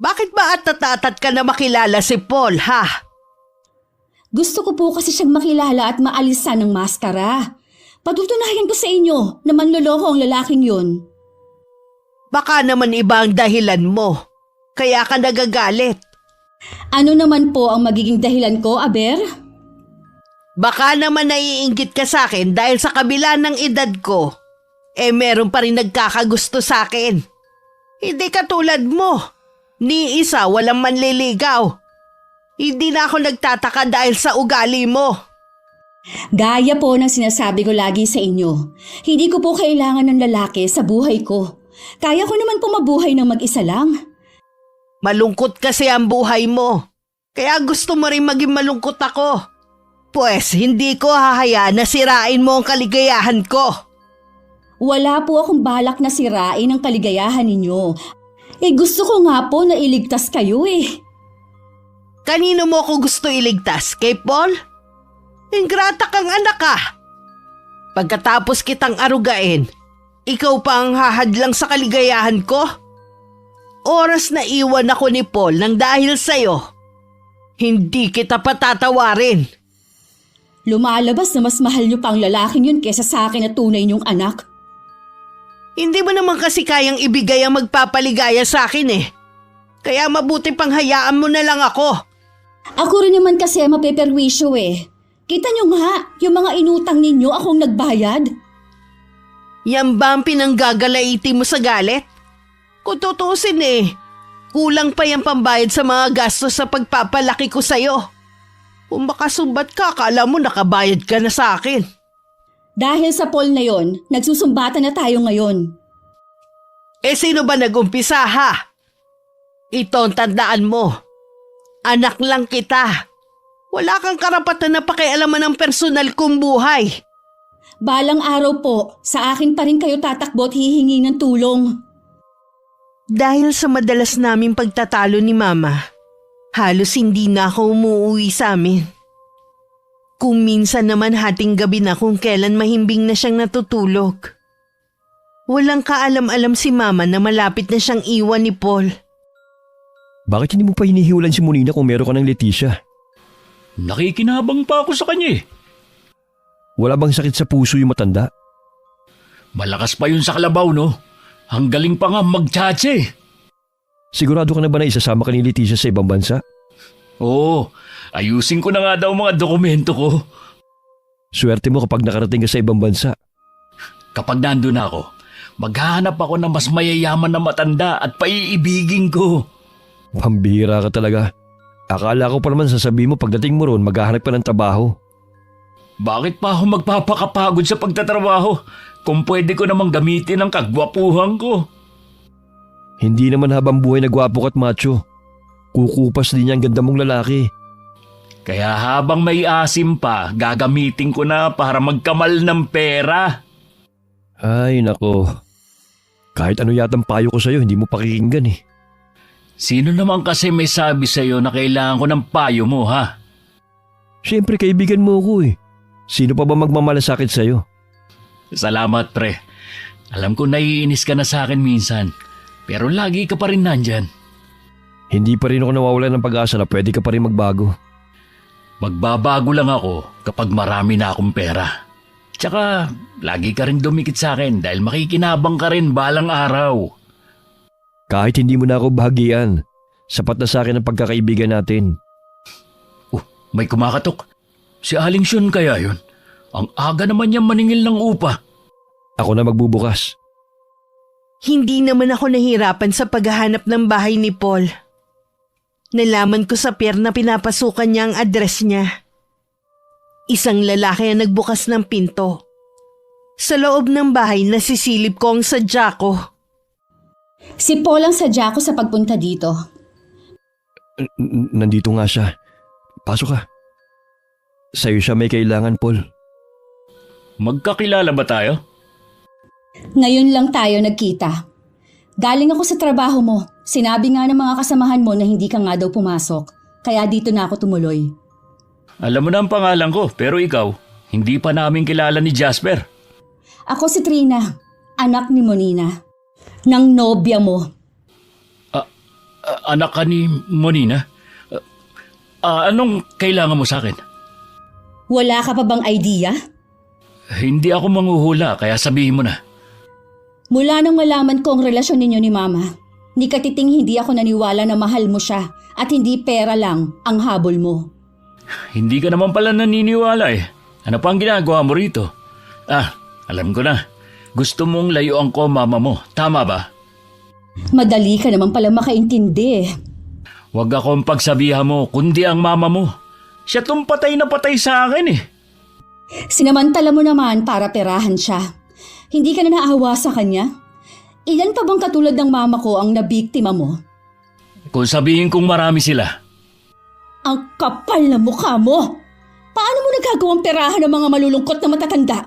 Bakit ba at ka na makilala si Paul, ha?
Gusto ko po kasi siyang makilala at maalisan ng maskara. Patutunayan ko sa inyo na manloloko ang lalaking yun.
Baka naman iba ang dahilan mo. Kaya ka nagagalit.
Ano naman po ang magiging dahilan ko, Aber?
Baka naman naiinggit ka sa akin dahil sa kabila ng edad ko, meron pa rin nagkakagusto sa akin. Hindi katulad mo. Ni isa walang manliligaw. Hindi na ako nagtataka dahil sa ugali mo.
Gaya po ng sinasabi ko lagi sa inyo. Hindi ko po kailangan ng lalaki sa buhay ko. Kaya ko naman po mabuhay ng mag-isa lang.
Malungkot kasi ang buhay mo. Kaya gusto mo rin maging malungkot ako. Pues hindi ko hahayaan na sirain mo ang kaligayahan ko.
Wala po akong balak na sirain ang kaligayahan ninyo. Gusto ko nga po na iligtas kayo
Kanino mo ako gusto iligtas? Kay Paul? Ingrata kang anak ka. Pagkatapos kitang arugain, ikaw pa ang hahadlang sa kaligayahan ko? Oras na iwan ako ni Paul nang dahil sa'yo. Hindi kita patatawarin.
Lumalabas na mas mahal niyo pa ang lalaking yun kesa sa akin na tunay niyong anak.
Hindi mo naman kasi kayang ibigay ang magpapaligaya sa akin Kaya mabuti pang hayaan mo na lang ako.
Ako rin naman kasi mapeperwisyo Kita niyo nga, yung mga inutang ninyo akong nagbayad.
Yan ba ang pinanggagalaiti mo sa galit? Kung tutusin kulang pa yung pambayad sa mga gastos sa pagpapalaki ko sa'yo. Kung makasumbat ka, akala mo nakabayad ka na sa akin.
Dahil sa Paul na yon, nagsusumbatan na tayo ngayon.
Sino ba nag-umpisa ha? Ito ang tandaan mo. Anak lang kita. Wala kang karapatan na pakialaman ng personal kong buhay.
Balang araw po, sa akin pa rin kayo tatakbo at hihingi ng tulong.
Dahil sa madalas naming pagtatalo ni Mama, halos hindi na ako umuwi sa amin. Kung minsan naman hating gabi na kung kailan mahimbing na siyang natutulog. Walang kaalam-alam si Mama na malapit na siyang iwan ni Paul.
Bakit hindi mo pa hinihiwalan si Monina kung meron ka ng Leticia?
Nakikinabang pa ako sa kanya
Wala bang sakit sa puso yung matanda?
Malakas pa yun sa kalabaw, no? Ang galing pa nga magtsatse.
Sigurado ka na ba na isasama ka ni Leticia sa ibang bansa?
Oo, ayusin ko na nga daw mga dokumento ko.
Swerte mo kapag nakarating ka sa ibang bansa.
Kapag nandun ako, maghahanap ako ng mas mayayaman na matanda at paiibigin ko.
Pambihira ka talaga. Akala ko pa naman sasabihin mo pagdating mo roon maghahanap ka ng trabaho.
Bakit pa ako magpapakapagod sa pagtatrabaho kung pwede ko namang gamitin ang kagwapuhan ko?
Hindi naman habang buhay na gwapo ka't macho. Kukupas din ang ganda mong lalaki.
Kaya habang may asim pa, gagamitin ko na para magkamal ng pera.
Ay nako. Kahit ano yatang payo ko sa'yo, hindi mo pakikinggan
Sino naman kasi may sabi sa'yo na kailangan ko ng payo mo, ha?
Siyempre kaibigan mo ko Sino pa ba magmamalasakit sa'yo?
Salamat, pre. Alam ko naiinis ka na sa akin minsan, pero lagi ka pa rin nandyan.
Hindi pa rin ako nawawalan ng pag-asa na pwede ka pa rin magbago.
Magbabago lang ako kapag marami na akong pera. Tsaka, lagi ka rin dumikit sa akin dahil makikinabang ka rin balang araw.
Kahit hindi mo na ako bahagian, sapat na sa akin ang pagkakaibigan natin.
May kumakatok. Si Aling Shun kaya yun? Ang aga naman niya maningil ng upa.
Ako na magbubukas.
Hindi naman ako nahirapan sa paghahanap ng bahay ni Paul. Nalaman ko sa pier na pinapasukan niya ang address niya. Isang lalaki ang nagbukas ng pinto. Sa loob ng bahay nasisilip ko ang sadya ko.
Si Paul ang sadya ko sa pagpunta dito.
Nandito nga siya. Pasok ka. Sa'yo siya may kailangan, Paul.
Magkakilala ba tayo?
Ngayon lang tayo nagkita. Galing ako sa trabaho mo. Sinabi nga ng mga kasamahan mo na hindi ka nga daw pumasok. Kaya dito na ako tumuloy.
Alam mo na ang pangalan ko, pero ikaw, hindi pa namin kilala ni Jasper.
Ako si Trina, anak ni Monina. Nang nobya mo.
Anak ka ni Monina? Anong kailangan mo sa akin?
Wala ka pa bang idea?
Hindi ako manghuhula, kaya sabihin mo na.
Mula nang malaman ko ang relasyon ninyo ni Mama, ni Katiting hindi ako naniwala na mahal mo siya at hindi pera lang ang habol mo.
Hindi ka naman pala naniniwala eh. Ano pa ang ginagawa mo rito? Alam ko na. Gusto mong layuan ko mama mo, tama ba?
Madali ka naman pala makaintindi.
Huwag akong pagsabihan mo, kundi ang mama mo. Siya tong patay na patay sa akin eh.
Sinamantala mo naman para perahan siya. Hindi ka na naawa sa kanya? Ilan pa bang katulad ng mama ko ang nabiktima mo?
Kung sabihin kong marami sila.
Ang kapal na mukha mo! Paano mo nagagawang perahan ng mga malulungkot na matatanda?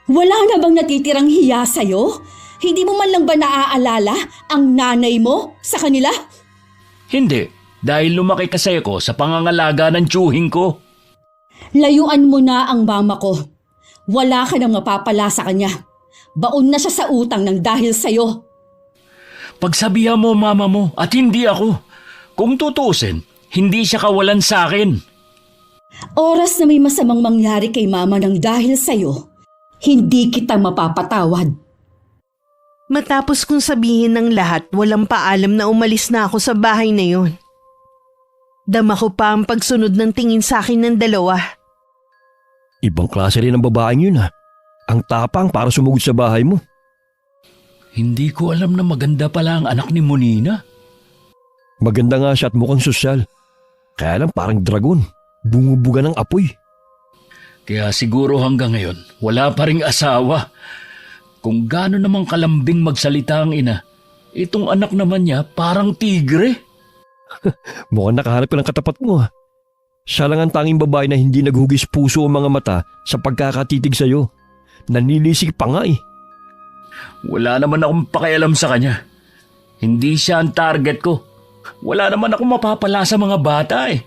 Wala na bang natitirang hiya sa'yo? Hindi mo man lang ba naaalala ang nanay mo sa kanila?
Hindi, dahil lumaki kasi ako sa pangangalaga ng tiyuhin ko.
Layuan mo na ang mama ko. Wala ka nang mapapala sa kanya. Baon na siya sa utang ng dahil sa'yo.
Pagsabihan mo mama mo at hindi ako. Kung tutuusin, hindi siya kawalan sa akin.
Oras na may masamang mangyari kay mama ng dahil sa'yo, hindi kita mapapatawad.
Matapos kong sabihin ng lahat, walang paalam na umalis na ako sa bahay na yun. Dama ko pa ang pagsunod ng tingin sa akin ng dalawa.
Ibang klase rin ang babaeng yun, ha? Ang tapang para sumugod sa bahay mo.
Hindi ko alam na maganda pala ang anak ni Monina.
Maganda nga siya at mukhang sosyal. Kaya lang parang dragon. Bumubuga ng apoy.
Kaya siguro hanggang ngayon, wala pa ring asawa. Kung gaano namang kalambing magsalita ang ina, itong anak naman niya parang tigre.
Mukhang nakahanap ka ng katapat mo, ha? Siya lang ang tanging babae na hindi naghugis puso ang mga mata sa pagkakatitig sa'yo. Nanilisig pa nga eh.
Wala naman akong pakialam sa kanya. Hindi siya ang target ko. Wala naman akong mapapala sa mga bata eh.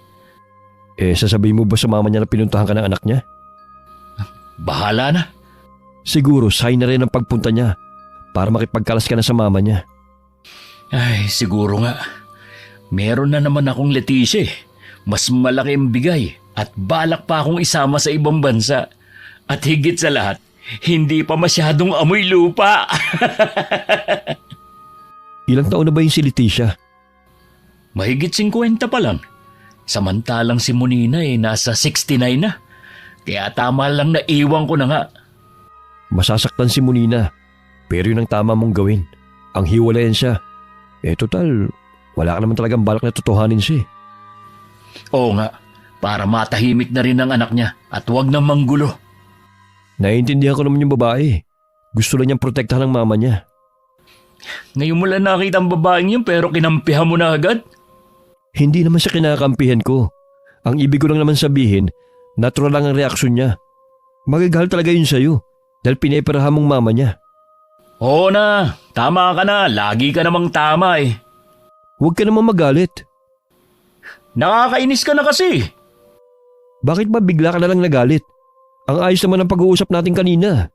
Sasabihin mo ba sa mama niya na pinuntahan ka ng anak niya?
Bahala na.
Siguro sign na rin ang pagpunta niya para makipagkalas ka na sa mama niya.
Ay, siguro nga. Meron na naman akong Leticia eh. Mas malaki ang bigay at balak pa akong isama sa ibang bansa. At higit sa lahat, hindi pa masyadong amoy lupa.
Ilang taon na ba yung si Leticia?
Mahigit 50 pa lang. Samantalang si Monina nasa 69 na. Kaya tama lang na iwan ko na nga.
Masasaktan si Monina. Pero yun ang tama mong gawin. Ang hiwalayan siya. Total, wala ka naman talagang balak na totohanin siya.
Oo nga, para matahimik na rin ang anak niya at huwag nang manggulo.
Naiintindihan ko naman yung babae. Gusto lang niyang protektahan ng mama niya.
Ngayon mo lang nakita ang babaeng yun pero kinampihan mo na agad?
Hindi naman siya kinakampihan ko. Ang ibig ko lang naman sabihin, natural lang ang reaksyon niya. Magagahal talaga yun sa'yo dahil pineperahan mong mama niya.
Oo na, tama ka na. Lagi ka namang tama eh.
Huwag ka naman magalit.
Nakakainis ka na kasi.
Bakit ba bigla ka na lang nagalit? Ang ayos naman ang pag-uusap natin kanina.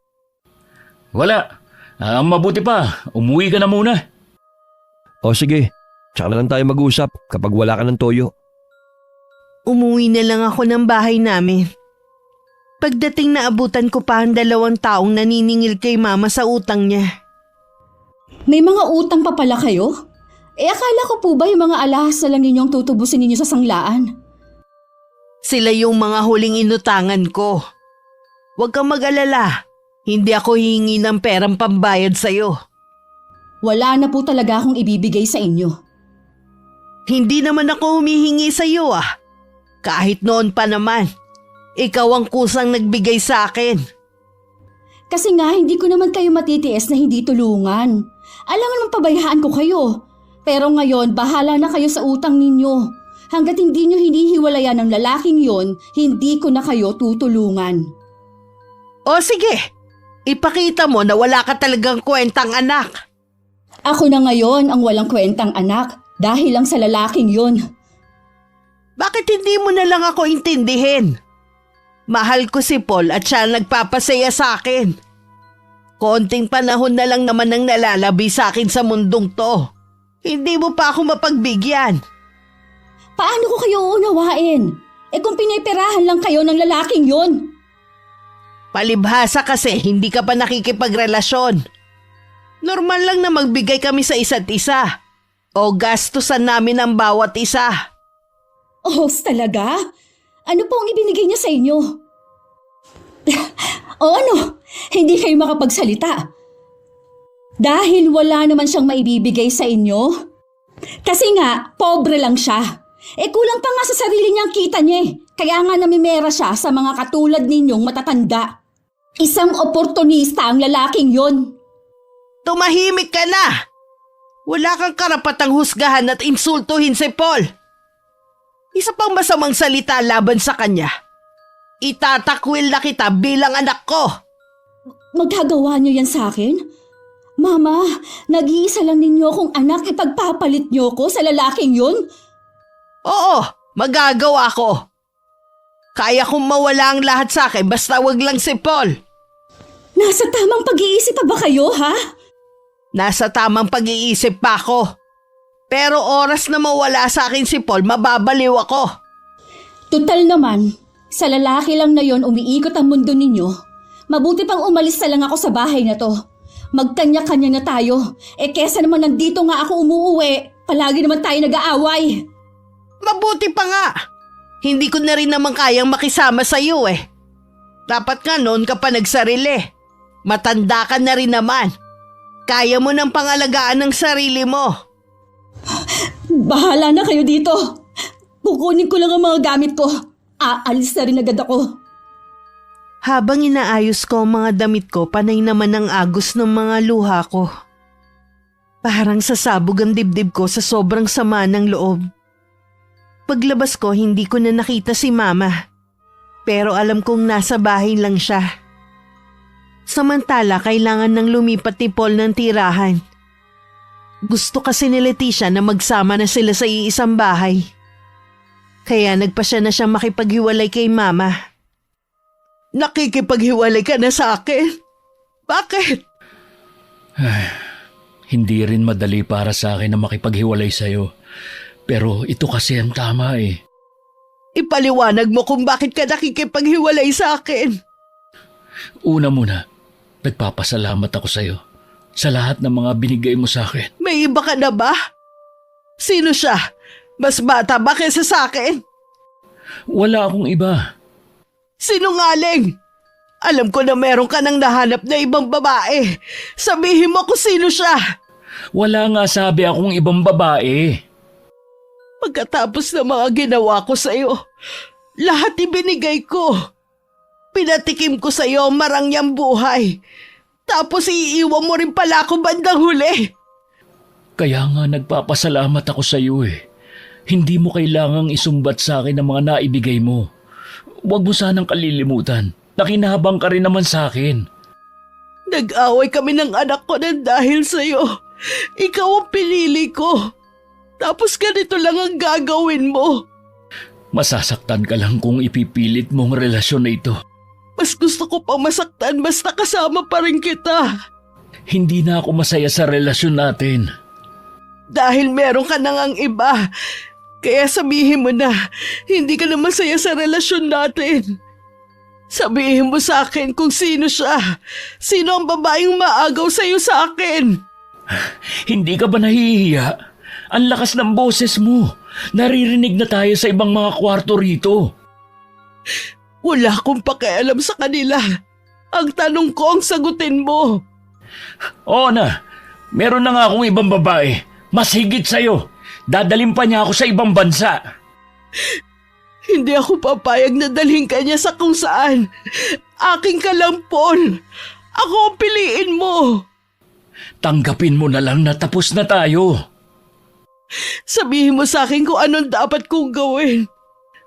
Wala. Ang mabuti pa, umuwi ka na muna.
O sige, tsaka na lang tayo mag-uusap kapag wala ka ng toyo.
Umuwi na lang ako ng bahay namin. Pagdating na abutan ko pa ang 2 taong naniningil kay mama sa utang niya.
May mga utang pa pala kayo? Akala ko po ba yung mga alahas na lang ninyong tutubusin ninyo sa sanglaan?
Sila yung mga huling inutangan ko. Huwag kang mag-alala. Hindi ako hihingi ng perang pambayad sa'yo.
Wala na po talaga akong ibibigay sa inyo.
Hindi naman ako humihingi sa'yo ah. Kahit noon pa naman. Ikaw ang kusang nagbigay sa akin.
Kasi nga hindi ko naman kayo matitiis na hindi tulungan. Alam naman pabayaan ko kayo. Pero ngayon bahala na kayo sa utang ninyo. Hanggat hindi nyo hinihiwalayan ng lalaking yon, hindi ko na kayo tutulungan.
O sige, ipakita mo na wala ka talagang kwentang anak.
Ako na ngayon ang walang kwentang anak dahil lang sa lalaking yon.
Bakit hindi mo na lang ako intindihin? Mahal ko si Paul at siya ang nagpapasaya sa akin. Konting panahon na lang naman ang nalalabi sa akin sa mundong to. Hindi mo pa ako mapagbigyan.
Paano ko kayo uunawain? Kung pinipirahan lang kayo ng lalaking yon.
Palibhasa kasi hindi ka pa nakikipagrelasyon. Normal lang na magbigay kami sa isa't isa. O gastusan namin ang bawat isa.
Oh, talaga? Ano po ang ibinigay niya sa inyo? O ano? Hindi kayo makapagsalita. Dahil wala naman siyang maibibigay sa inyo? Kasi nga, pobre lang siya. Kulang pa nga sa sarili niyang kita niya eh. Kaya nga namimera siya sa mga katulad ninyong matatanda. Isang oportunista ang lalaking yon.
Tumahimik ka na! Wala kang karapatang husgahan at insultuhin si Paul. Isa pang masamang salita laban sa kanya. Itatakwil na kita bilang anak ko.
Magagawa niyo yan sa akin? Mama, nag-iisa lang ninyo akong anak, ipagpapalit niyo ko sa lalaking yun?
Oo, magagawa ko. Kaya kong mawala ang lahat sa akin basta wag lang si Paul.
Nasa tamang pag-iisip pa ba kayo, ha?
Nasa tamang pag-iisip pa ako. Pero oras na mawala sa akin si Paul, mababaliw ako.
Tutal naman, sa lalaki lang na yon umiikot ang mundo ninyo. Mabuti pang umalis na lang ako sa bahay na to. Magkanya-kanya na tayo. Kesa naman nandito nga ako umuuwi, palagi naman tayo nag-aaway.
Mabuti pa nga. Hindi ko na rin naman kayang makisama sa iyo eh. Dapat nga noon ka pa nagsarili. Matanda ka na rin naman. Kaya mo nang pangalagaan ng sarili mo.
Bahala na kayo dito. Kukunin ko lang ang mga gamit ko. Aalis na rin agad ako.
Habang inaayos ko ang mga damit ko, panay naman ang agos ng mga luha ko. Parang sasabog ang dibdib ko sa sobrang sama ng loob. Paglabas ko, hindi ko na nakita si Mama. Pero alam kong nasa bahay lang siya. Samantala, kailangan nang lumipat ni Paul ng tirahan. Gusto kasi ni Leticia na magsama na sila sa iisang bahay. Kaya nagpasya na siyang makipaghiwalay kay Mama. Nakikipaghiwalay ka na sa akin? Bakit?
Hindi rin madali para sa akin na makipaghiwalay sa'yo. Pero ito kasi ang tama eh.
Ipaliwanag mo kung bakit ka nakikipaghiwalay sa akin.
Una muna, nagpapasalamat ako sa'yo sa lahat ng mga binigay mo sa akin.
May iba ka na ba? Sino siya? Mas bata ba kaysa sa akin?
Wala akong iba.
Sinungaling! Alam ko na meron ka nang nahanap na ibang babae. Sabihin mo kung sino siya.
Wala nga sabi akong ibang babae.
Pagkatapos ng mga ginawa ko sa iyo, lahat ibinigay ko. Pinatikim ko sa iyo ang marangyang buhay. Tapos iiwan mo rin pala ako bandang huli.
Kaya nga nagpapasalamat ako sa iyo eh. Hindi mo kailangang isumbat sa akin ang mga naibigay mo. Huwag mo sanang kalilimutan. Nakinabang ka rin naman sa akin.
Nag-away kami ng anak ko ng dahil sa iyo. Ikaw ang pinili ko. Tapos ganito lang ang gagawin mo.
Masasaktan ka lang kung ipipilit mo ang relasyon na ito.
Mas gusto ko pang masaktan basta kasama pa rin kita.
Hindi na ako masaya sa relasyon natin.
Dahil meron ka nang ang iba. Kaya sabihin mo na, hindi ka na masaya sa relasyon natin. Sabihin mo sa akin kung sino siya. Sino ang babaeng maagaw sa'yo sa akin?
Hindi ka ba nahihiya? Ang lakas ng boses mo. Naririnig na tayo sa ibang mga kwarto rito.
Wala akong pakialam sa kanila. Ang tanong ko ang sagutin mo.
Oo na, meron na nga akong ibang babae. Mas higit sa'yo. Dadalhin pa niya ako sa ibang bansa.
Hindi ako papayag na dalhin ka niya sa kung saan. Aking ka lang, Paul. Ako ang piliin mo.
Tanggapin mo na lang na tapos na tayo.
Sabihin mo sa akin kung anong dapat kong gawin.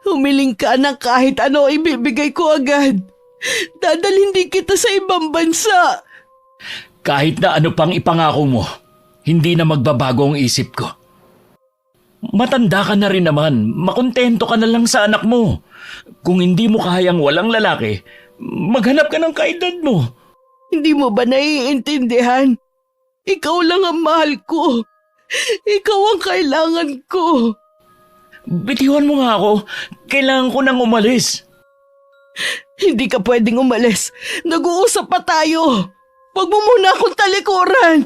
Humiling ka ng kahit ano ibibigay ko agad. Dadalhin din kita sa ibang bansa.
Kahit na ano pang ipangako mo, hindi na magbabago ang isip ko. Matanda ka na rin naman, makontento ka na lang sa anak mo. Kung hindi mo kayang walang lalaki, maghanap ka ng kaedad mo.
Hindi mo ba naiintindihan? Ikaw lang ang mahal ko. Ikaw ang kailangan ko.
Bitiwan mo nga ako, kailangan ko nang umalis.
Hindi ka pwedeng umalis. Nag-uusap pa tayo. Huwag mo muna akong talikuran.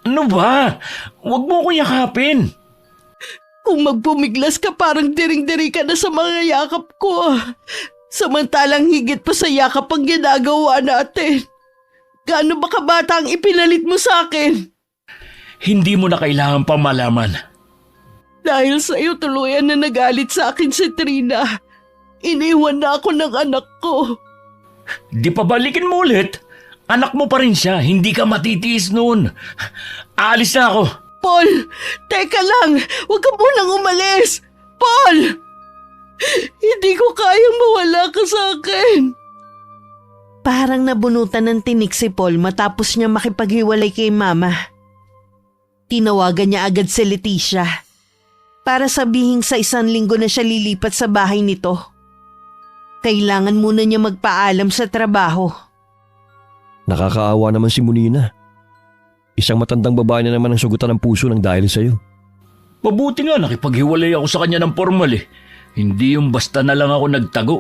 Ano ba? Huwag mo ko yakapin.
Kung magpumiglas ka parang diring-diri ka na sa mga yakap ko. Samantalang higit pa sa yakap ang ginagawa natin. Gaano ba kabata ang ipinalit mo sa akin?
Hindi mo na kailangan pa malaman.
Dahil sa iyo tuluyan na nagalit sa akin si Trina. Iniwan na ako ng anak ko.
Di pa balikin mo ulit? Anak mo pa rin siya, hindi ka matitiis noon. Aalis na ako.
Paul, teka lang. Huwag ka munang umalis. Paul! Hindi ko kayang mawala ka sa akin. Parang nabunutan ng tinik si Paul matapos niya makipaghiwalay kay Mama. Tinawagan niya agad si Leticia para sabihing sa 1 linggo na siya lilipat sa bahay nito. Kailangan muna niya magpaalam sa trabaho.
Nakakaawa naman si Munina. Isang matandang babae na naman ang sugutan ng puso ng dahil sa'yo.
Mabuti nga nakipaghiwalay ako sa kanya ng formal eh. Hindi yung basta na lang ako nagtago.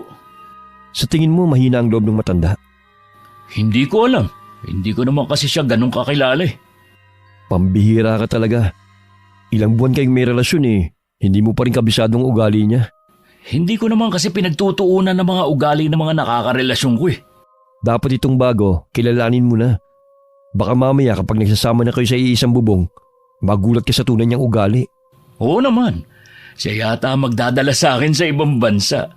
Sa tingin mo mahina ang loob ng matanda?
Hindi ko alam. Hindi ko naman kasi siya ganun kakilala eh.
Pambihira ka talaga. Ilang buwan kayong may relasyon eh. Hindi mo pa rin kabisadong ugali niya.
Hindi ko naman kasi pinagtutuunan ng mga ugali ng mga nakakarelasyon ko eh.
Dapat itong bago, kilalanin mo na. Baka mamaya kapag nagsasama na kayo sa iisang bubong, magulat ka sa tunay niyang ugali.
Oo naman. Siya yata magdadala sa akin sa ibang bansa.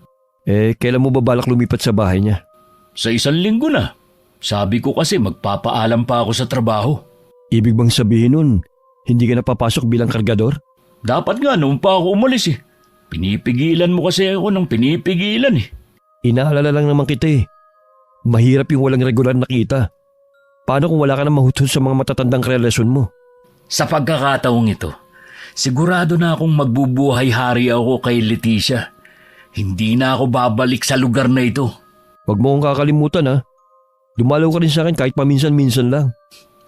Kailan mo ba balak lumipat sa bahay niya?
Sa 1 linggo na. Sabi ko kasi magpapaalam pa ako sa trabaho.
Ibig bang sabihin nun, hindi ka napapasok bilang kargador?
Dapat nga noon pa ako umalis eh. Pinipigilan mo kasi ako ng pinipigilan eh.
Inaalala lang naman kita eh. Mahirap yung walang regular na kita. Paano kung wala ka na mahutot sa mga matatandang relasyon mo?
Sa pagkakataong ito, sigurado na akong magbubuhay-hari ako kay Leticia. Hindi na ako babalik sa lugar na ito.
Huwag mo akong kakalimutan ha. Dumalaw ka rin sa akin kahit paminsan-minsan lang.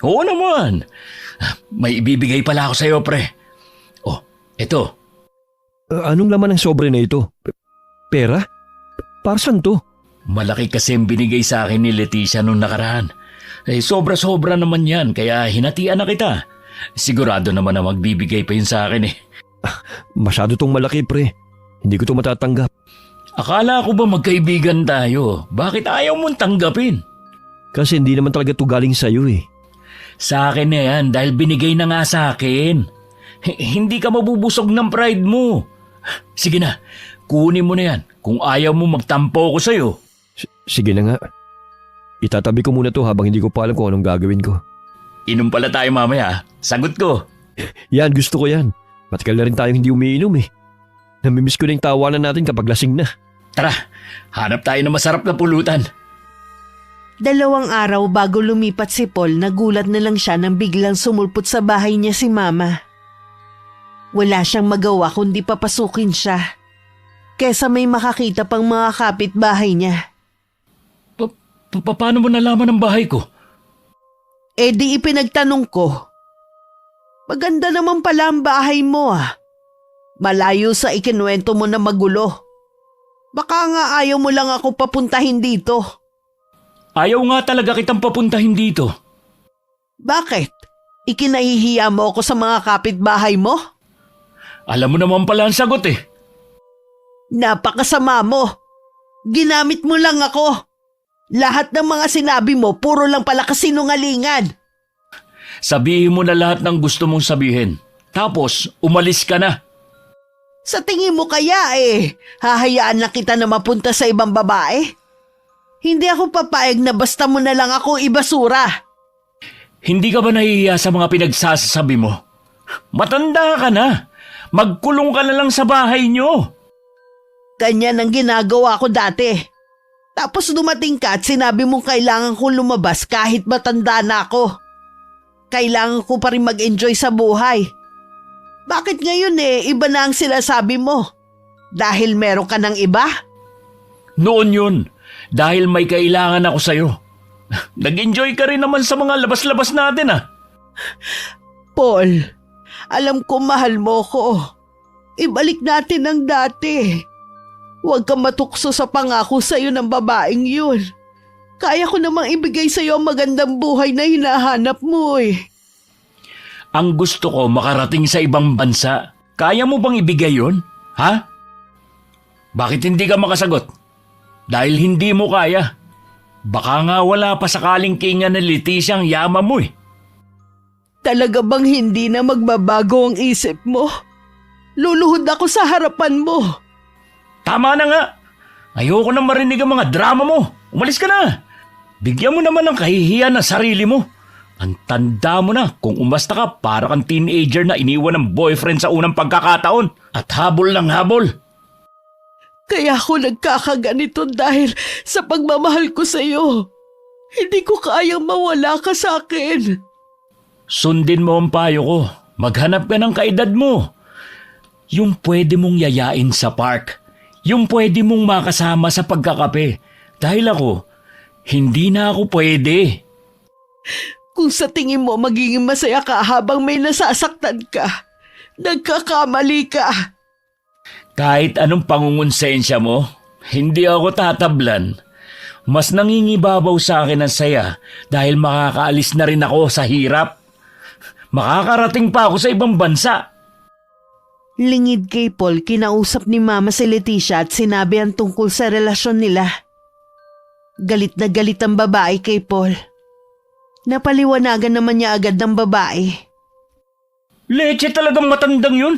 Oo naman. May ibibigay pala ako sa iyo, pre. Oh, ito.
Anong laman ng sobre na ito? Pera? Para saan to?
Malaki kasi ang binigay sa akin ni Leticia nung nakaraan. Sobra-sobra naman yan, kaya hinatian na kita. Sigurado naman na magbibigay pa yun sa akin eh.
Masyado tong malaki pre. Hindi ko to matatanggap.
Akala ko ba magkaibigan tayo? Bakit ayaw mong tanggapin?
Kasi hindi naman talaga to galing sa'yo eh.
Sa akin na yan dahil binigay na nga sa akin. Hindi ka mabubusog ng pride mo. Sige na, kunin mo na yan kung ayaw mo magtampo ko sa'yo.
Sige na nga. Itatabi ko muna to habang hindi ko pa alam kung anong gagawin ko.
Inom pala tayo mamaya. Sagot ko.
Yan, gusto ko yan. Matagal na rin tayong hindi umiinom eh. Namimiss ko na yung tawanan natin kapag lasing na.
Tara, hanap tayo ng masarap na pulutan.
2 araw bago lumipat si Paul, nagulat na lang siya nang biglang sumulpot sa bahay niya si Mama. Wala siyang magawa kundi papasukin siya. Kesa may makakita pang mga kapitbahay niya.
Paano mo nalaman ang bahay ko?
Di ipinagtanong ko. Maganda naman pala ang bahay mo ah. Malayo sa ikinuwento mo na magulo. Baka nga ayaw mo lang ako papuntahin dito.
Ayaw nga talaga kitang papuntahin dito.
Bakit? Ikinahihiya mo ako sa mga kapitbahay mo?
Alam mo naman pala ang sagot eh.
Napakasama mo. Ginamit mo lang ako. Lahat ng mga sinabi mo, puro lang pala kasinungalingan.
Sabihin mo na lahat ng gusto mong sabihin. Tapos, umalis ka na.
Sa tingin mo kaya hahayaan lang kita na mapunta sa ibang babae? Hindi ako papayag na basta mo na lang ako ibasura.
Hindi ka ba nahihiya sa mga pinagsasabi mo? Matanda ka na. Magkulong ka na lang sa bahay nyo.
Ganyan ang ginagawa ko dati. Tapos dumating ka at sinabi mong kailangan kong lumabas kahit matanda na ako. Kailangan ko pa rin mag-enjoy sa buhay. Bakit ngayon iba na ang sinasabi mo? Dahil meron ka ng iba?
Noon yun, dahil may kailangan ako sa'yo. Nag-enjoy ka rin naman sa mga labas-labas natin
Paul, alam ko mahal mo ko. Ibalik natin ang dati. Huwag kang matukso sa pangako sa'yo ng babaeng yun. Kaya ko namang ibigay sa'yo ang magandang buhay na hinahanap mo
Ang gusto ko makarating sa ibang bansa. Kaya mo bang ibigay yun? Ha? Bakit hindi ka makasagot? Dahil hindi mo kaya. Baka nga wala pa sakaling kinga na Leticia ang yaman mo
Talaga bang hindi na magbabago ang isip mo? Luluhod ako sa harapan mo.
Tama na nga. Ayoko na marinig ang mga drama mo. Umalis ka na. Bigyan mo naman ng kahihiyan ng sarili mo. Ang tanda mo na kung umasta ka para kang teenager na iniwan ng boyfriend sa unang pagkakataon at habol ng habol.
Kaya ako nagkakaganito dahil sa pagmamahal ko sa'yo. Hindi ko kayang mawala ka sa akin.
Sundin mo ang payo ko. Maghanap ka ng kaedad mo. Yung pwede mong yayain sa park. Yung pwede mong makasama sa pagkakape. Dahil ako, hindi na ako pwede.
Kung sa tingin mo magiging masaya ka habang may nasasaktan ka, nagkakamali ka.
Kahit anong pangungonsensya mo, hindi ako tatablan. Mas nangingibabaw sa akin ang saya dahil makakaalis na rin ako sa hirap. Makakarating pa ako sa ibang bansa.
Lingid kay Paul, kinausap ni Mama si Leticia at sinabi ang tungkol sa relasyon nila. Galit na galit ang babae kay Paul. Napaliwanagan naman niya agad ng babae.
Leche talagang matandang yun.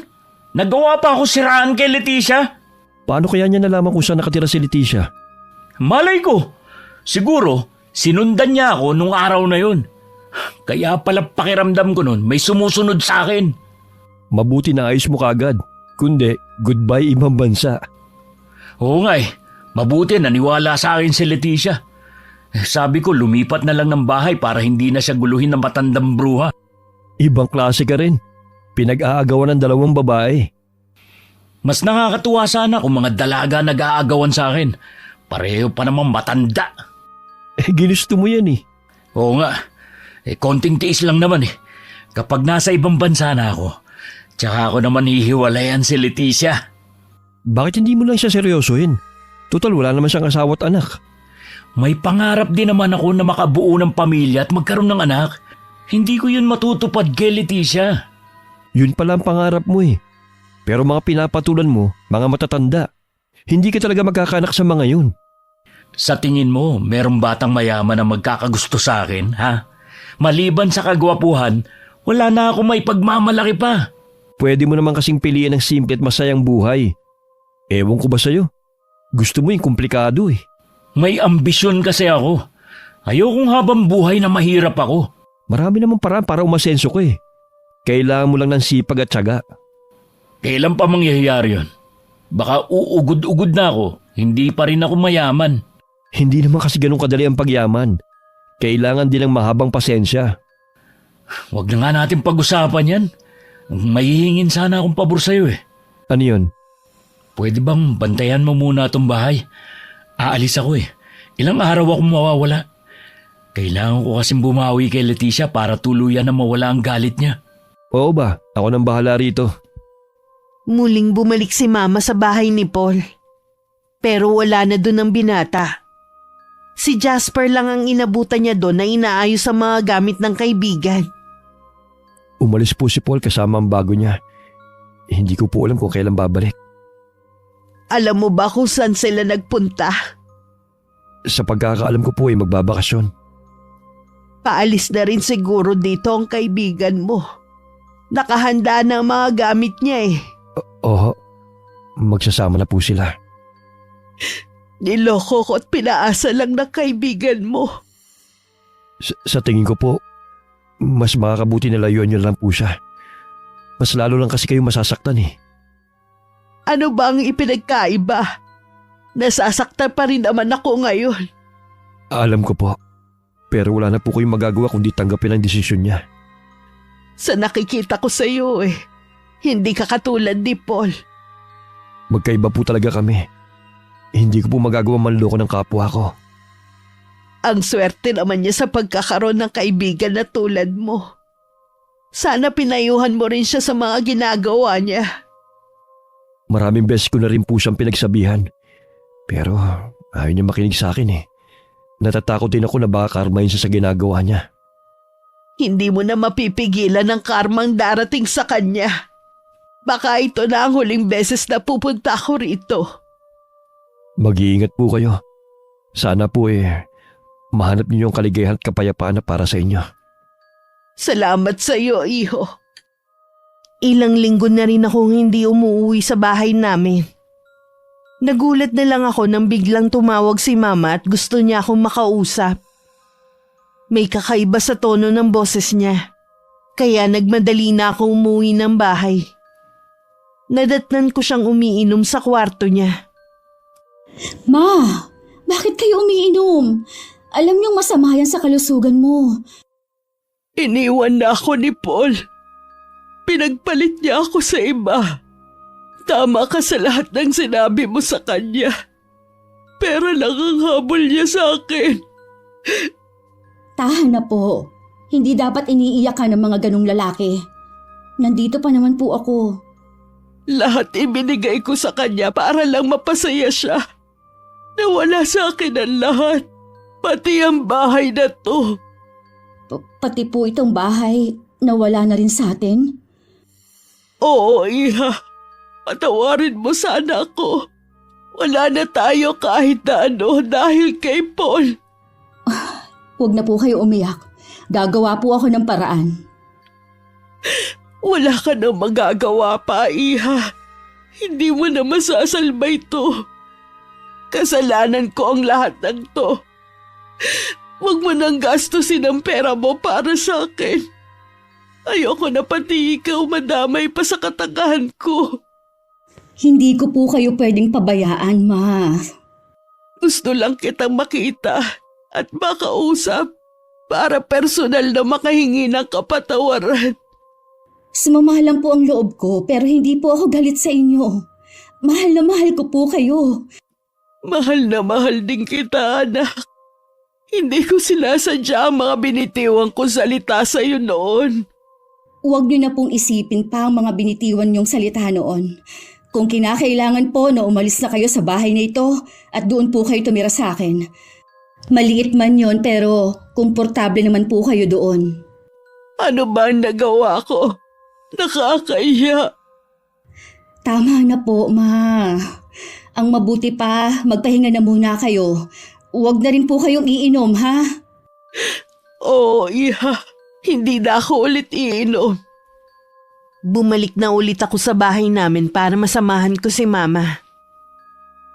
Nagawa pa ako siraan kay Leticia.
Paano kaya niya nalaman kung saan nakatira si Leticia?
Malay ko. Siguro, sinundan niya ako nung araw na yun. Kaya pala pakiramdam ko nun may sumusunod sa akin.
Mabuti na ayos mo kagad. Kundi, goodbye ibang bansa.
Oo nga mabuti naniwala sa akin si Leticia. Sabi ko lumipat na lang ng bahay para hindi na siya guluhin ng matandang bruha.
Ibang klase ka rin. Pinag-aagawan ng dalawang babae.
Mas nakakatuwa sana kung mga dalaga nag-aagawan sa akin. Pareho pa namang matanda.
Ginusto mo yan
Oo nga. Konting tiis lang naman Kapag nasa ibang bansa na ako, tsaka ako naman hihiwalayan si Leticia.
Bakit hindi mo lang siya seryosohin? Total wala naman siyang asawa at anak.
May pangarap din naman ako na makabuo ng pamilya at magkaroon ng anak. Hindi ko yun matutupad kay Leticia.
Yun pala ang pangarap mo Pero mga pinapatulan mo, mga matatanda. Hindi ka talaga magkakanak sa mga yun.
Sa tingin mo, merong batang mayaman na magkakagusto sa akin, ha? Maliban sa kagwapuhan, wala na ako may pagmamalaki pa.
Pwede mo naman kasing piliin ng simple at masayang buhay. Ewan ko ba sa'yo? Gusto mo yung komplikado
May ambisyon kasi ako. Ayokong habang buhay na mahirap ako.
Marami namang paraan para umasenso ko Kailangan mo lang ng sipag at tiyaga.
Kailan pa mangyayari yun? Baka uugod-ugod na ako, hindi pa rin ako mayaman.
Hindi naman kasi ganun kadali ang pagyaman. Kailangan din ng mahabang pasensya.
Huwag na nga natin pag-usapan yan. Mahihingin sana akong pabor sa'yo
Ano yun?
Pwede bang bantayan mo muna itong bahay? Aalis ako Ilang araw akong mawawala. Kailangan ko kasing bumawi kay Leticia para tuluyan na mawala ang galit niya.
Oo ba? Ako nang bahala rito.
Muling bumalik si Mama sa bahay ni Paul. Pero wala na dun ang binata. Si Jasper lang ang inabutan niya doon na inaayos ang mga gamit ng kaibigan.
Umalis po si Paul kasama ang bago niya. Hindi ko po alam kung kailan babalik.
Alam mo ba kung saan sila nagpunta?
Sa pagkakaalam ko po magbabakasyon.
Paalis na rin siguro dito ang kaibigan mo. Nakahanda na ang mga gamit niya
Oo, magsasama na po sila.
Niloko ko at pinaasa lang ng kaibigan mo.
Sa tingin ko po, mas makakabuti na layuan niyo lang po siya. mas lalo lang kasi kayo masasaktan eh.
Ano ba ang ipinagkaiba? Nasasaktan pa rin naman ako ngayon.
Alam ko po. Pero wala na po kayong magagawa kundi tanggapin ang desisyon niya.
Sa nakikita ko sa iyo hindi ka katulad ni Paul.
Magkaiba po talaga kami. Hindi ko po magagawa manloko ng kapwa ko.
Ang swerte naman niya sa pagkakaroon ng kaibigan na tulad mo. Sana pinayuhan mo rin siya sa mga ginagawa niya.
Maraming beses ko na rin po siyang pinagsabihan. Pero ayaw niya makinig sa akin eh. Natatakot din ako na baka karmahin siya sa ginagawa niya.
Hindi mo na mapipigilan ang karmang darating sa kanya. Baka ito na ang huling beses na pupunta ako rito.
Mag-iingat po kayo. Sana po mahanap niyo yung kaligayahan at kapayapaan na para sa inyo.
Salamat sa iyo, iho. Ilang linggo na rin akong hindi umuwi sa bahay namin. Nagulat na lang ako nang biglang tumawag si Mama at gusto niya akong makausap. May kakaiba sa tono ng boses niya, kaya nagmadali na ako umuwi ng bahay. Nadatnan ko siyang umiinom sa kwarto niya.
Ma, bakit kayo umiinom? Alam niyong masama yan sa kalusugan mo.
Iniwan na ako ni Paul. Pinagpalit niya ako sa iba. Tama ka sa lahat ng sinabi mo sa kanya. Pero lang ang habol niya sa akin.
Tahan na po. Hindi dapat iniiyak ka ng mga ganong lalaki. Nandito pa naman po ako.
Lahat ibinigay ko sa kanya para lang mapasaya siya. Nawala sa akin ang lahat. Pati ang bahay na to.
Pati po itong bahay, nawala na rin sa atin.
Oo, iha. Patawarin mo sana ako. Wala na tayo kahit na ano dahil kay Paul.
Huwag na po kayo umiyak. Gagawa po ako ng paraan.
Wala ka na magagawa pa, iha. Hindi mo na masasalba ito. Kasalanan ko ang lahat ng to. Huwag mo nang gastusin ang pera mo para sa akin. Ayoko na pati ikaw madamay pa sa katagahan ko.
Hindi ko po kayo pwedeng pabayaan, Ma.
Gusto lang kitang makita at makausap para personal na makahingi ng kapatawaran.
Sumama lang po ang loob ko pero hindi po ako galit sa inyo. Mahal na mahal ko po kayo.
Mahal na mahal din kita, anak. Hindi ko sinasadya ang mga binitiwang ko salita sa iyo noon.
Huwag niyo na pong isipin pa ang mga binitiwan niyong salita noon. Kung kinakailangan po na umalis na kayo sa bahay na ito at doon po kayo tumira sa akin. Maliit man yon pero komportable naman po kayo doon.
Ano ba ang nagawa ko? Nakakahiya.
Tama na po, Ma. Ang mabuti pa, magpahinga na muna kayo. Huwag na rin po kayong iinom, ha?
Oo, iha. Hindi na ako ulit iinom. Bumalik na ulit ako sa bahay namin para masamahan ko si Mama.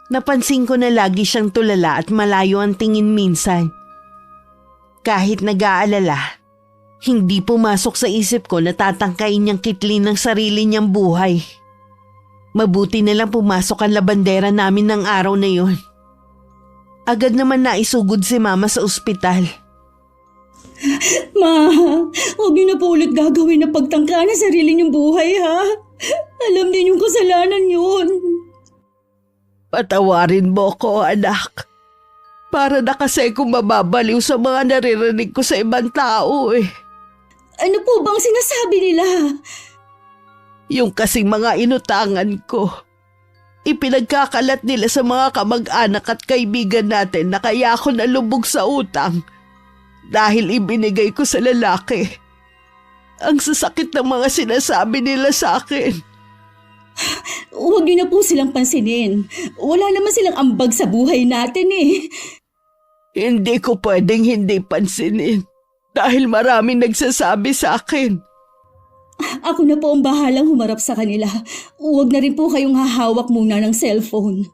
Napansin ko na lagi siyang tulala at malayo ang tingin minsan. Kahit nag-aalala, hindi pumasok sa isip ko na tatangkain niyang kitlin ng sarili niyang buhay. Mabuti na lang pumasok ang labandera namin ng araw na yun. Agad naman naisugod si Mama sa ospital.
Ma, huwag niyo na po ulit gagawin na pagtangka na sarili niyong buhay, ha? Alam din yung kasalanan yun.
Patawarin mo ko, anak. Para na kasi kung mababaliw sa mga naririnig ko sa ibang tao eh.
Ano po bang sinasabi nila?
Yung kasing mga inutangan ko. Ipinagkakalat nila sa mga kamag-anak at kaibigan natin na kaya ako nalubog sa utang dahil ibinigay ko sa lalaki. Ang sasakit ng mga sinasabi nila sa akin.
Huwag niyo na po silang pansinin. Wala naman silang ambag sa buhay natin eh.
Hindi ko pwedeng hindi pansinin dahil maraming nagsasabi sa akin.
Ako na po ang bahalang humarap sa kanila. Huwag na rin po kayong hahawak muna ng cellphone.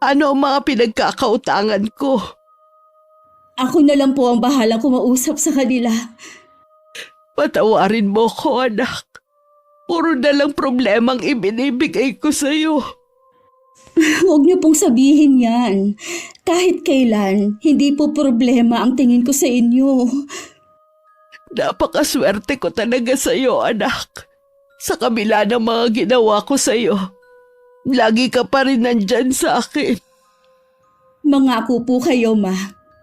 Ano ang mga pinagkakautangan ko?
Ako na lang po ang bahalang kumausap sa kanila.
Patawarin mo ko, anak. Puro na lang problemang ibinibigay ko sa'yo.
Huwag niyo pong sabihin yan. Kahit kailan, hindi po problema ang tingin ko sa inyo.
Napakaswerte ko talaga sa'yo, anak. Sa kabila ng mga ginawa ko sa'yo, lagi ka pa rin nandyan sa akin.
Mangako po kayo, Ma,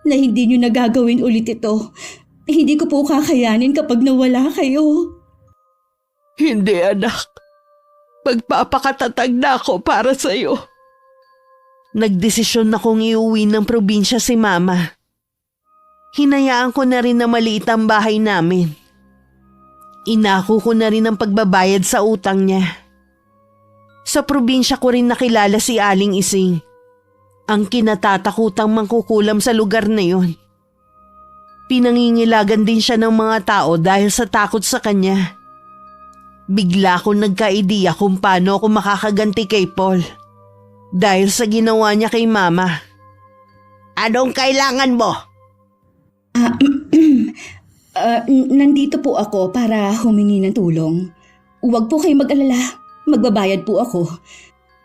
na hindi niyo nagagawin ulit ito. Hindi ko po kakayanin kapag nawala kayo.
Hindi, anak. Magpapakatatag na ako para sa'yo. Nagdesisyon na kong iuwi ng probinsya si Mama. Hinayaan ko na rin na maliit ang bahay namin. Inako ko na rin ang pagbabayad sa utang niya. Sa probinsya ko rin nakilala si Aling Ising, ang kinatatakutang mangkukulam sa lugar na yon. Pinangingilagan din siya ng mga tao dahil sa takot sa kanya. Bigla akong nagka-ideya kung paano ako makakaganti kay Paul dahil sa ginawa niya kay Mama. Anong kailangan mo?
Nandito po ako para humingi ng tulong. Huwag po kayo mag-alala. Magbabayad po ako.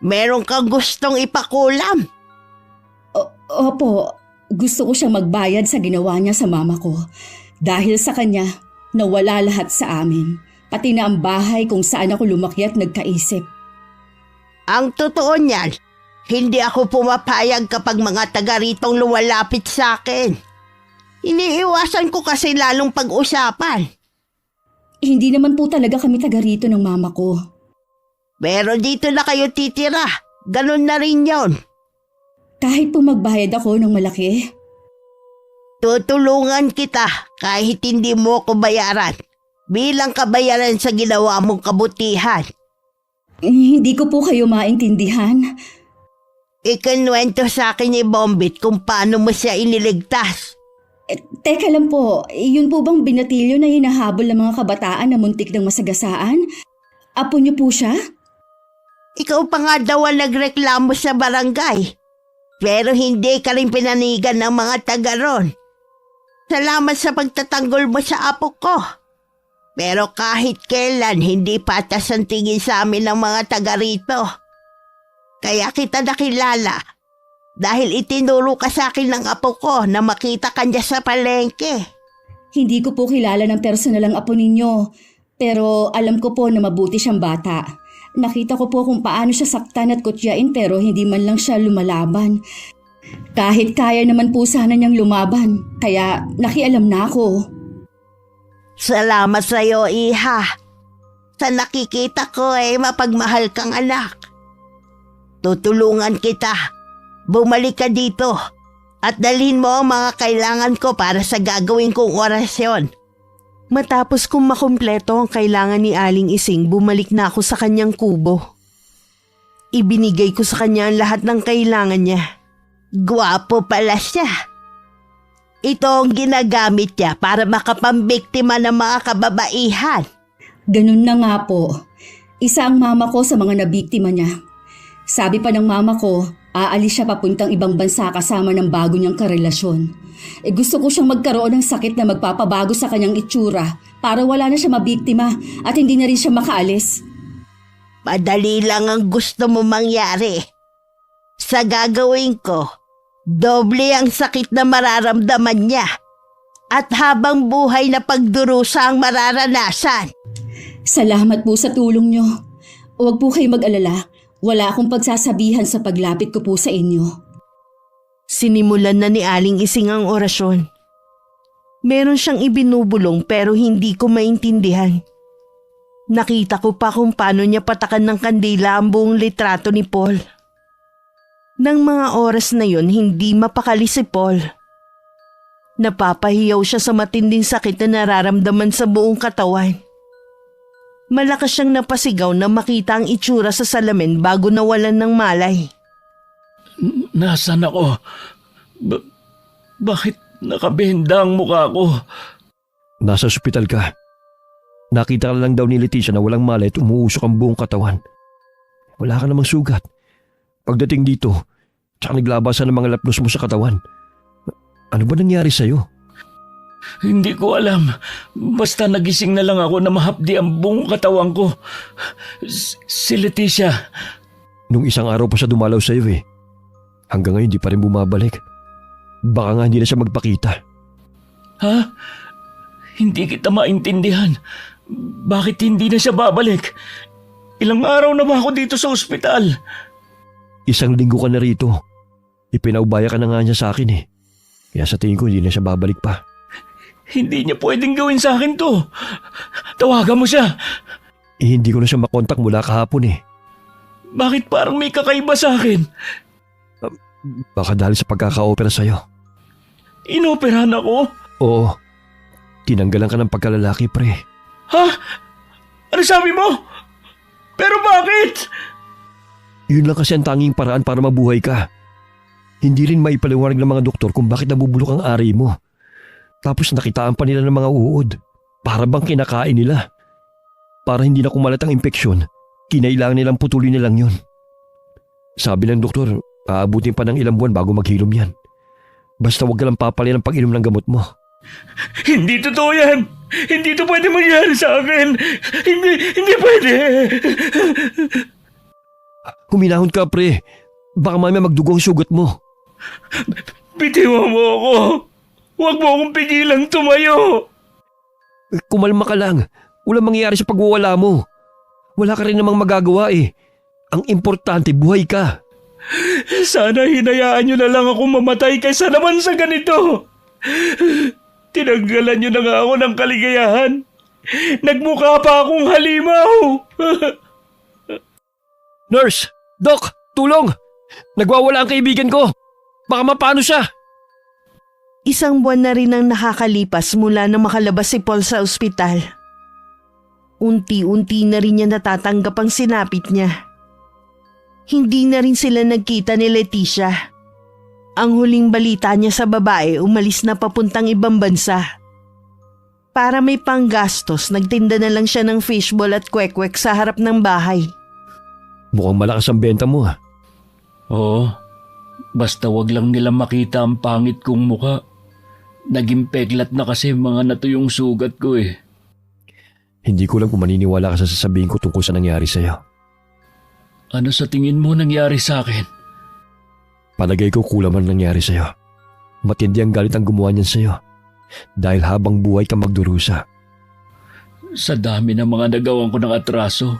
Meron kang gustong ipakulam?
Opo, gusto ko siyang magbayad sa ginawa niya sa mama ko. Dahil sa kanya, nawala lahat sa amin. Pati na ang bahay kung saan ako lumaki at nagkaisip.
Ang totoo niyan, hindi ako pumapayag kapag mga taga ritong lumalapit sa akin. Iniiwasan ko kasi lalong pag-usapan.
Hindi naman po talaga kami taga rito ng mama ko.
Pero dito na kayo titira. Ganun na rin yon.
Kahit po magbayad ako ng malaki,
Tutulungan kita kahit hindi mo ko bayaran. Bilang kabayaran sa ginawa mong kabutihan.
hindi ko po kayo maintindihan.
Ikinwento sa akin ni Bombit kung paano mo siya iniligtas.
Teka lang po, yun po bang binatilyo na hinahabol ng mga kabataan na muntik ng masagasaan? Apo niyo po siya?
Ikaw pa nga daw ang nagreklamo sa barangay. Pero hindi ka rin pinanigan ng mga taga ron. Salamat sa pagtatanggol mo sa apo ko. Pero kahit kailan hindi patas ang tingin sa amin ng mga taga rito. Kaya kita nakilala dahil itinuro ka sa akin ng apo ko na makita ka niya sa palengke.
Hindi ko po kilala ng personal ang apo ninyo, pero alam ko po na mabuti siyang bata. Nakita ko po kung paano siya saktan at kutyain pero hindi man lang siya lumalaban. Kahit kaya naman po sana niyang lumaban, kaya nakialam na ako.
Salamat sa iyo, Iha. Sa nakikita ko mapagmahal kang anak. Tutulungan kita. Bumalik ka dito at dalhin mo ang mga kailangan ko para sa gagawin kong orasyon. Matapos kong makumpleto ang kailangan ni Aling Ising, bumalik na ako sa kanyang kubo. Ibinigay ko sa kanya ang lahat ng kailangan niya. Gwapo pala siya. Ito ang ginagamit niya para makapambiktima ng mga kababaihan.
Ganun na nga po. Isa ang mama ko sa mga nabiktima niya. Sabi pa ng mama ko, aalis siya papuntang ibang bansa kasama ng bago niyang karelasyon. Gusto ko siyang magkaroon ng sakit na magpapabago sa kanyang itsura para wala na siya mabiktima at hindi na rin siya makaalis.
Madali lang ang gusto mo mangyari. Sa gagawin ko, doble ang sakit na mararamdaman niya at habang buhay na pagdurusa ang mararanasan.
Salamat po sa tulong niyo. Huwag po kayo mag-alala. Wala akong pagsasabihan sa paglapit ko po sa inyo.
Sinimulan na ni Aling Ising ang orasyon. Meron siyang ibinubulong pero hindi ko maintindihan. Nakita ko pa kung paano niya patakan ng kandila ang buong litrato ni Paul. Nang mga oras na yon, hindi mapakali si Paul. Napapahiyaw siya sa matinding sakit na nararamdaman sa buong katawan. Malakas siyang napasigaw na makita ang itsura sa salamin bago nawalan ng malay.
Nasaan ako? Bakit nakabenda ang mukha ko?
Nasa ospital ka. Nakita ka lang daw ni Leticia na walang malay at umuusok ang buong katawan. Wala ka namang sugat. Pagdating dito, tsaka naglabasan ng mga lapnos mo sa katawan. Ano ba nangyari sa'yo?
Hindi ko alam. Basta nagising na lang ako na mahapdi ang buong katawan ko. Si Leticia.
Nung isang araw pa siya dumalaw sa'yo eh. Hanggang ngayon di pa rin bumabalik. Baka nga hindi na siya magpakita.
Ha? Hindi kita maintindihan. Bakit hindi na siya babalik? Ilang araw na ba ako dito sa ospital?
1 linggo ka na rito. Ipinaubaya ka na nga niya sa akin eh. Kaya sa tingin ko hindi na siya babalik pa.
Hindi niya pwedeng gawin sa akin to. Tawagan mo siya.
Hindi ko na siya makontak mula kahapon eh.
Bakit parang may kakaiba sa akin?
Baka dahil sa pagkaka-opera sa'yo.
Inoperahan ako?
Oo. Tinanggalan ka ng pagkalalaki, pre.
Ha? Ano sabi mo? Pero bakit?
Yun lang kasi ang tanging paraan para mabuhay ka. Hindi rin maipaliwanag ng mga doktor kung bakit nabubulok ang ari mo. Tapos nakitaan pa nila ng mga uod. Para bang kinakain nila. Para hindi na kumalat ang impeksyon, kinailangan nilang putulin nilang yun. Sabi ng doktor, aabutin pa ng ilang buwan bago maghilom yan. Basta huwag ka lang papalyan ang pag-inom ng gamot mo.
Hindi totoo yan. Hindi to pwede mangyari sa akin. Hindi pwede.
Huminahon ka, pre. Baka mamaya magdugo ang sugat mo.
Bitiwan mo ako. Huwag mo akong pigilang tumayo.
Kumalma ka lang. Walang mangyayari sa pagwawala mo. Wala ka rin namang magagawa eh. Ang importante, buhay ka.
Sana hinayaan niyo na lang ako mamatay kaysa naman sa ganito. Tinanggalan niyo na nga ako ng kaligayahan. Nagmukha pa akong halimaw.
Nurse! Doc! Tulong! Nagwawala ang kaibigan ko! Baka mapano siya!
1 buwan na rin ang nakakalipas mula nang makalabas si Paul sa ospital. Unti-unti na rin niya natatanggap ang sinapit niya. Hindi na rin sila nagkita ni Leticia. Ang huling balita niya sa babae, umalis na papuntang ibang bansa. Para may panggastos, nagtinda na lang siya ng fishball at kwek-kwek sa harap ng bahay.
Mukhang malakas ang benta mo ha.
Oo, basta wag lang nila makita ang pangit kong mukha. Naging peglat na kasi mga natuyong sugat ko eh.
Hindi ko lang kung maniniwala ka sa sasabihin ko tungkol sa nangyari sa'yo.
Ano sa tingin mo nangyari sa akin?
Palagay ko kulang man nangyari sa'yo. Matindi ang galit ang gumawa niyan sa'yo. Dahil habang buhay ka magdurusa.
Sa dami ng mga nagawan ko ng atraso,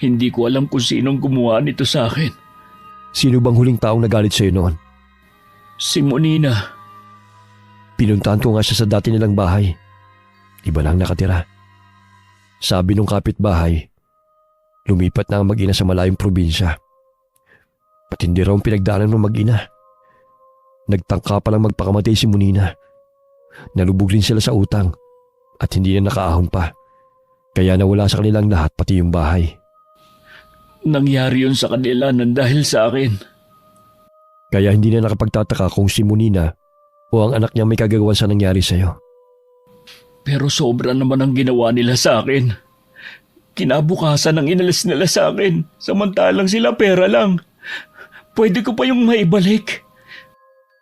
hindi ko alam kung sinong gumawa nito sa akin.
Sino bang huling taong nagalit sa'yo noon?
Si Monina.
Pinuntahan ko nga siya sa dati nilang bahay. Iba lang nakatira. Sabi nung kapitbahay, lumipat na ang mag-ina sa malayong probinsya. At hindi raw ang pinagdaanan ng mag-ina. Nagtangka palang magpakamatay si Monina. Nalubog rin sila sa utang at hindi na nakaahon pa. Kaya nawala sa kanilang lahat pati yung bahay.
Nangyari yun sa kanila nang dahil sa akin.
Kaya hindi na nakapagtataka kung si Monina o ang anak niya may kagagawan sa nangyari sa'yo.
Pero sobra naman ang ginawa nila sa akin. Kinabukasan ang inalis nila sa akin, samantalang sila pera lang. Pwede ko pa yung maibalik.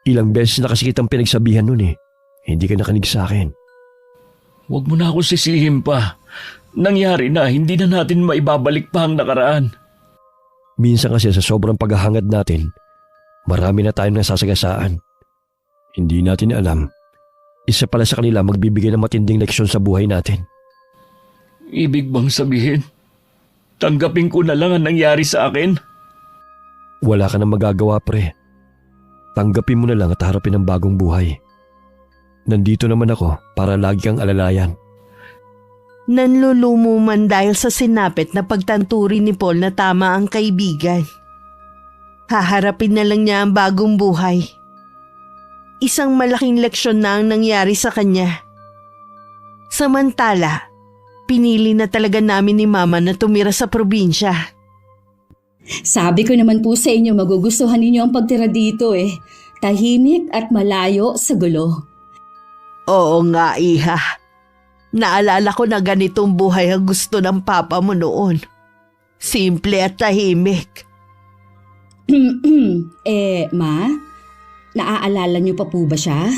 Ilang beses na kasi kitang pinagsabihan nun eh. Hindi ka nakinig sa akin.
Huwag mo na ako sisihin pa. Nangyari na, hindi na natin maibabalik pa ang nakaraan.
Minsan kasi sa sobrang paghahangad natin, marami na tayong nasasagasaan. Hindi natin alam, isa pala sa kanila magbibigay ng matinding leksyon sa buhay natin.
Ibig bang sabihin, tanggapin ko na lang ang nangyari sa akin?
Wala ka nang magagawa, pre. Tanggapin mo na lang at harapin ang bagong buhay. Nandito naman ako para lagi kang alalayan.
Nanlulumo man dahil sa sinapit na pagtanturi ni Paul na tama ang kaibigan. Haharapin na lang niya ang bagong buhay. Isang malaking leksyon na ang nangyari sa kanya. Samantala, pinili na talaga namin ni Mama na tumira sa probinsya.
Sabi ko naman po sa inyo magugustuhan ninyo ang pagtira dito eh. Tahimik at malayo sa gulo.
Oo nga, Iha. Naalala ko na ganitong buhay ang gusto ng papa mo noon. Simple at tahimik.
Ma? Naaalala niyo pa po ba siya?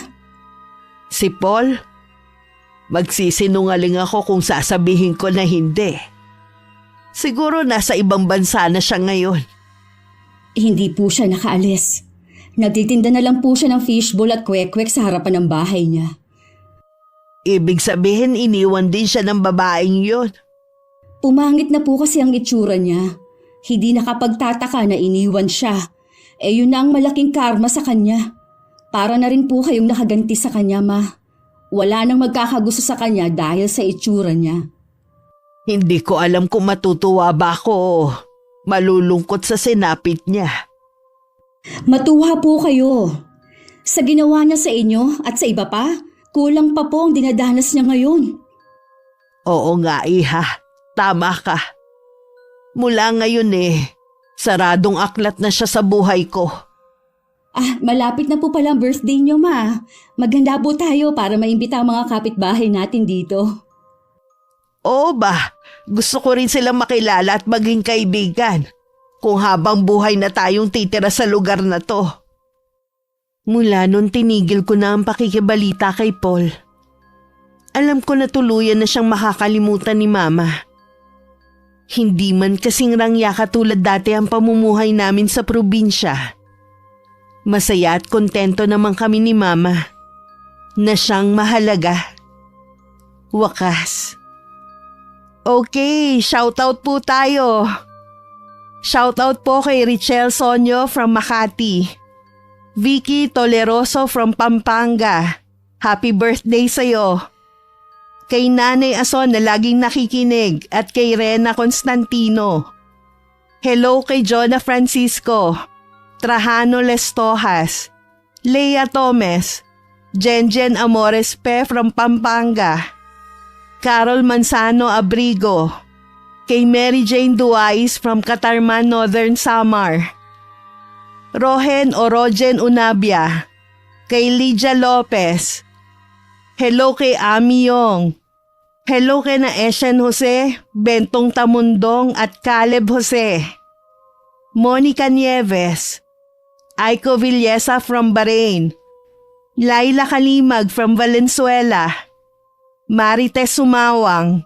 Si Paul? Magsisinungaling ako kung sasabihin ko na hindi. Siguro nasa ibang bansa na siya ngayon.
Hindi po siya nakaalis. Nagtitinda na lang po siya ng fishbowl at kwek-kwek sa harapan ng bahay niya.
Ibig sabihin iniwan din siya ng babaeng yun.
Pumangit na po kasi ang itsura niya. Hindi nakapagtataka na iniwan siya. Yun na ang malaking karma sa kanya. Para na rin po kayong nakaganti sa kanya, Ma. Wala nang magkakagusto sa kanya dahil sa itsura niya.
Hindi ko alam kung matutuwa ba ako o malulungkot sa sinapit niya.
Matuwa po kayo. Sa ginawa niya sa inyo at sa iba pa, kulang pa po ang dinadanas niya ngayon.
Oo nga, Iha. Tama ka. Mula ngayon saradong aklat na siya sa buhay ko.
Malapit na po pala ang birthday niyo, Ma. Maghanda po tayo para maimbita ang mga kapitbahay natin dito.
Oo ba? Gusto ko rin silang makilala at maging kaibigan. Kung habang buhay na tayong titira sa lugar na to. Mula nun tinigil ko na ang pakikibalita kay Paul. Alam ko na tuluyan na siyang makakalimutan ni Mama. Hindi man kasing rangya katulad dati ang pamumuhay namin sa probinsya. Masaya at kontento naman kami ni Mama na siyang mahalaga. Wakas. Okay, shoutout po tayo. Shoutout po kay Richelle Sonyo from Makati. Vicky Toleroso from Pampanga. Happy birthday sa'yo. Kay Nanay Ason na laging nakikinig at kay Rena Constantino. Hello kay Jonah Francisco, Trajano Lestojas, Leia Tomes, Jenjen Amores Pe from Pampanga, Carol Manzano Abrigo, kay Mary Jane Duais from Catarman, Northern Samar, Rohen Orogen Unabia, kay Lydia Lopez, hello kay Ami Yong, hello kay na Eshen Jose, Bentong Tamundong at Caleb Jose, Monica Nieves, Aiko Villesa from Bahrain, Laila Kalimag from Valenzuela, Marites Sumawang,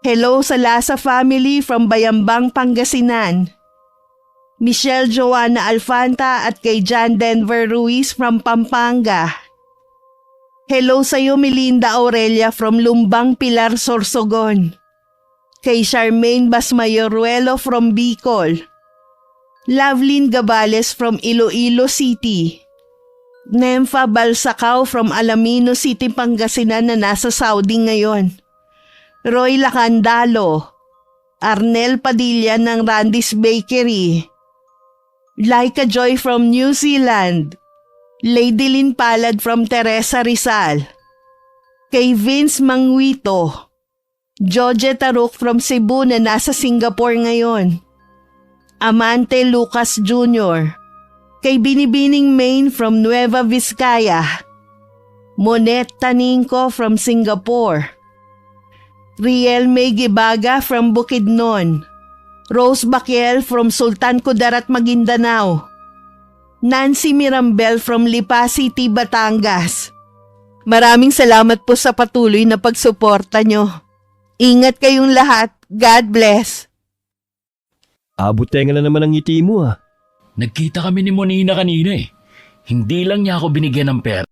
hello sa Lasa family from Bayambang, Pangasinan, Michelle Joanna Alfanta at kay John Denver Ruiz from Pampanga. Hello sa iyo Melinda Aurelia from Lumbang, Pilar, Sorsogon. Kay Charmaine Basmayoruelo from Bicol. Lovelyn Gabales from Iloilo City. Nemfa Balsacao from Alamino City, Pangasinan na nasa Saudi ngayon. Roy Lacandalo. Arnel Padilla ng Randy's Bakery. Laika Joy from New Zealand. Lady Lynn Palad from Teresa Rizal. Kay Vince Manguito. George Taruk from Cebu na nasa Singapore ngayon. Amante Lucas Jr. Kay Binibining Main from Nueva Vizcaya. Monet Taningco from Singapore. Riel May Gibaga from Bukidnon. Rose Baquiel from Sultan Kudarat, Maguindanao. Nancy Mirambel from Lipa City, Batangas. Maraming salamat po sa patuloy na pagsuporta nyo. Ingat kayong lahat. God bless.
Abot tenga na naman ang ngiti mo
Nagkita kami ni Monina kanina eh. Hindi lang niya ako binigyan ng pera.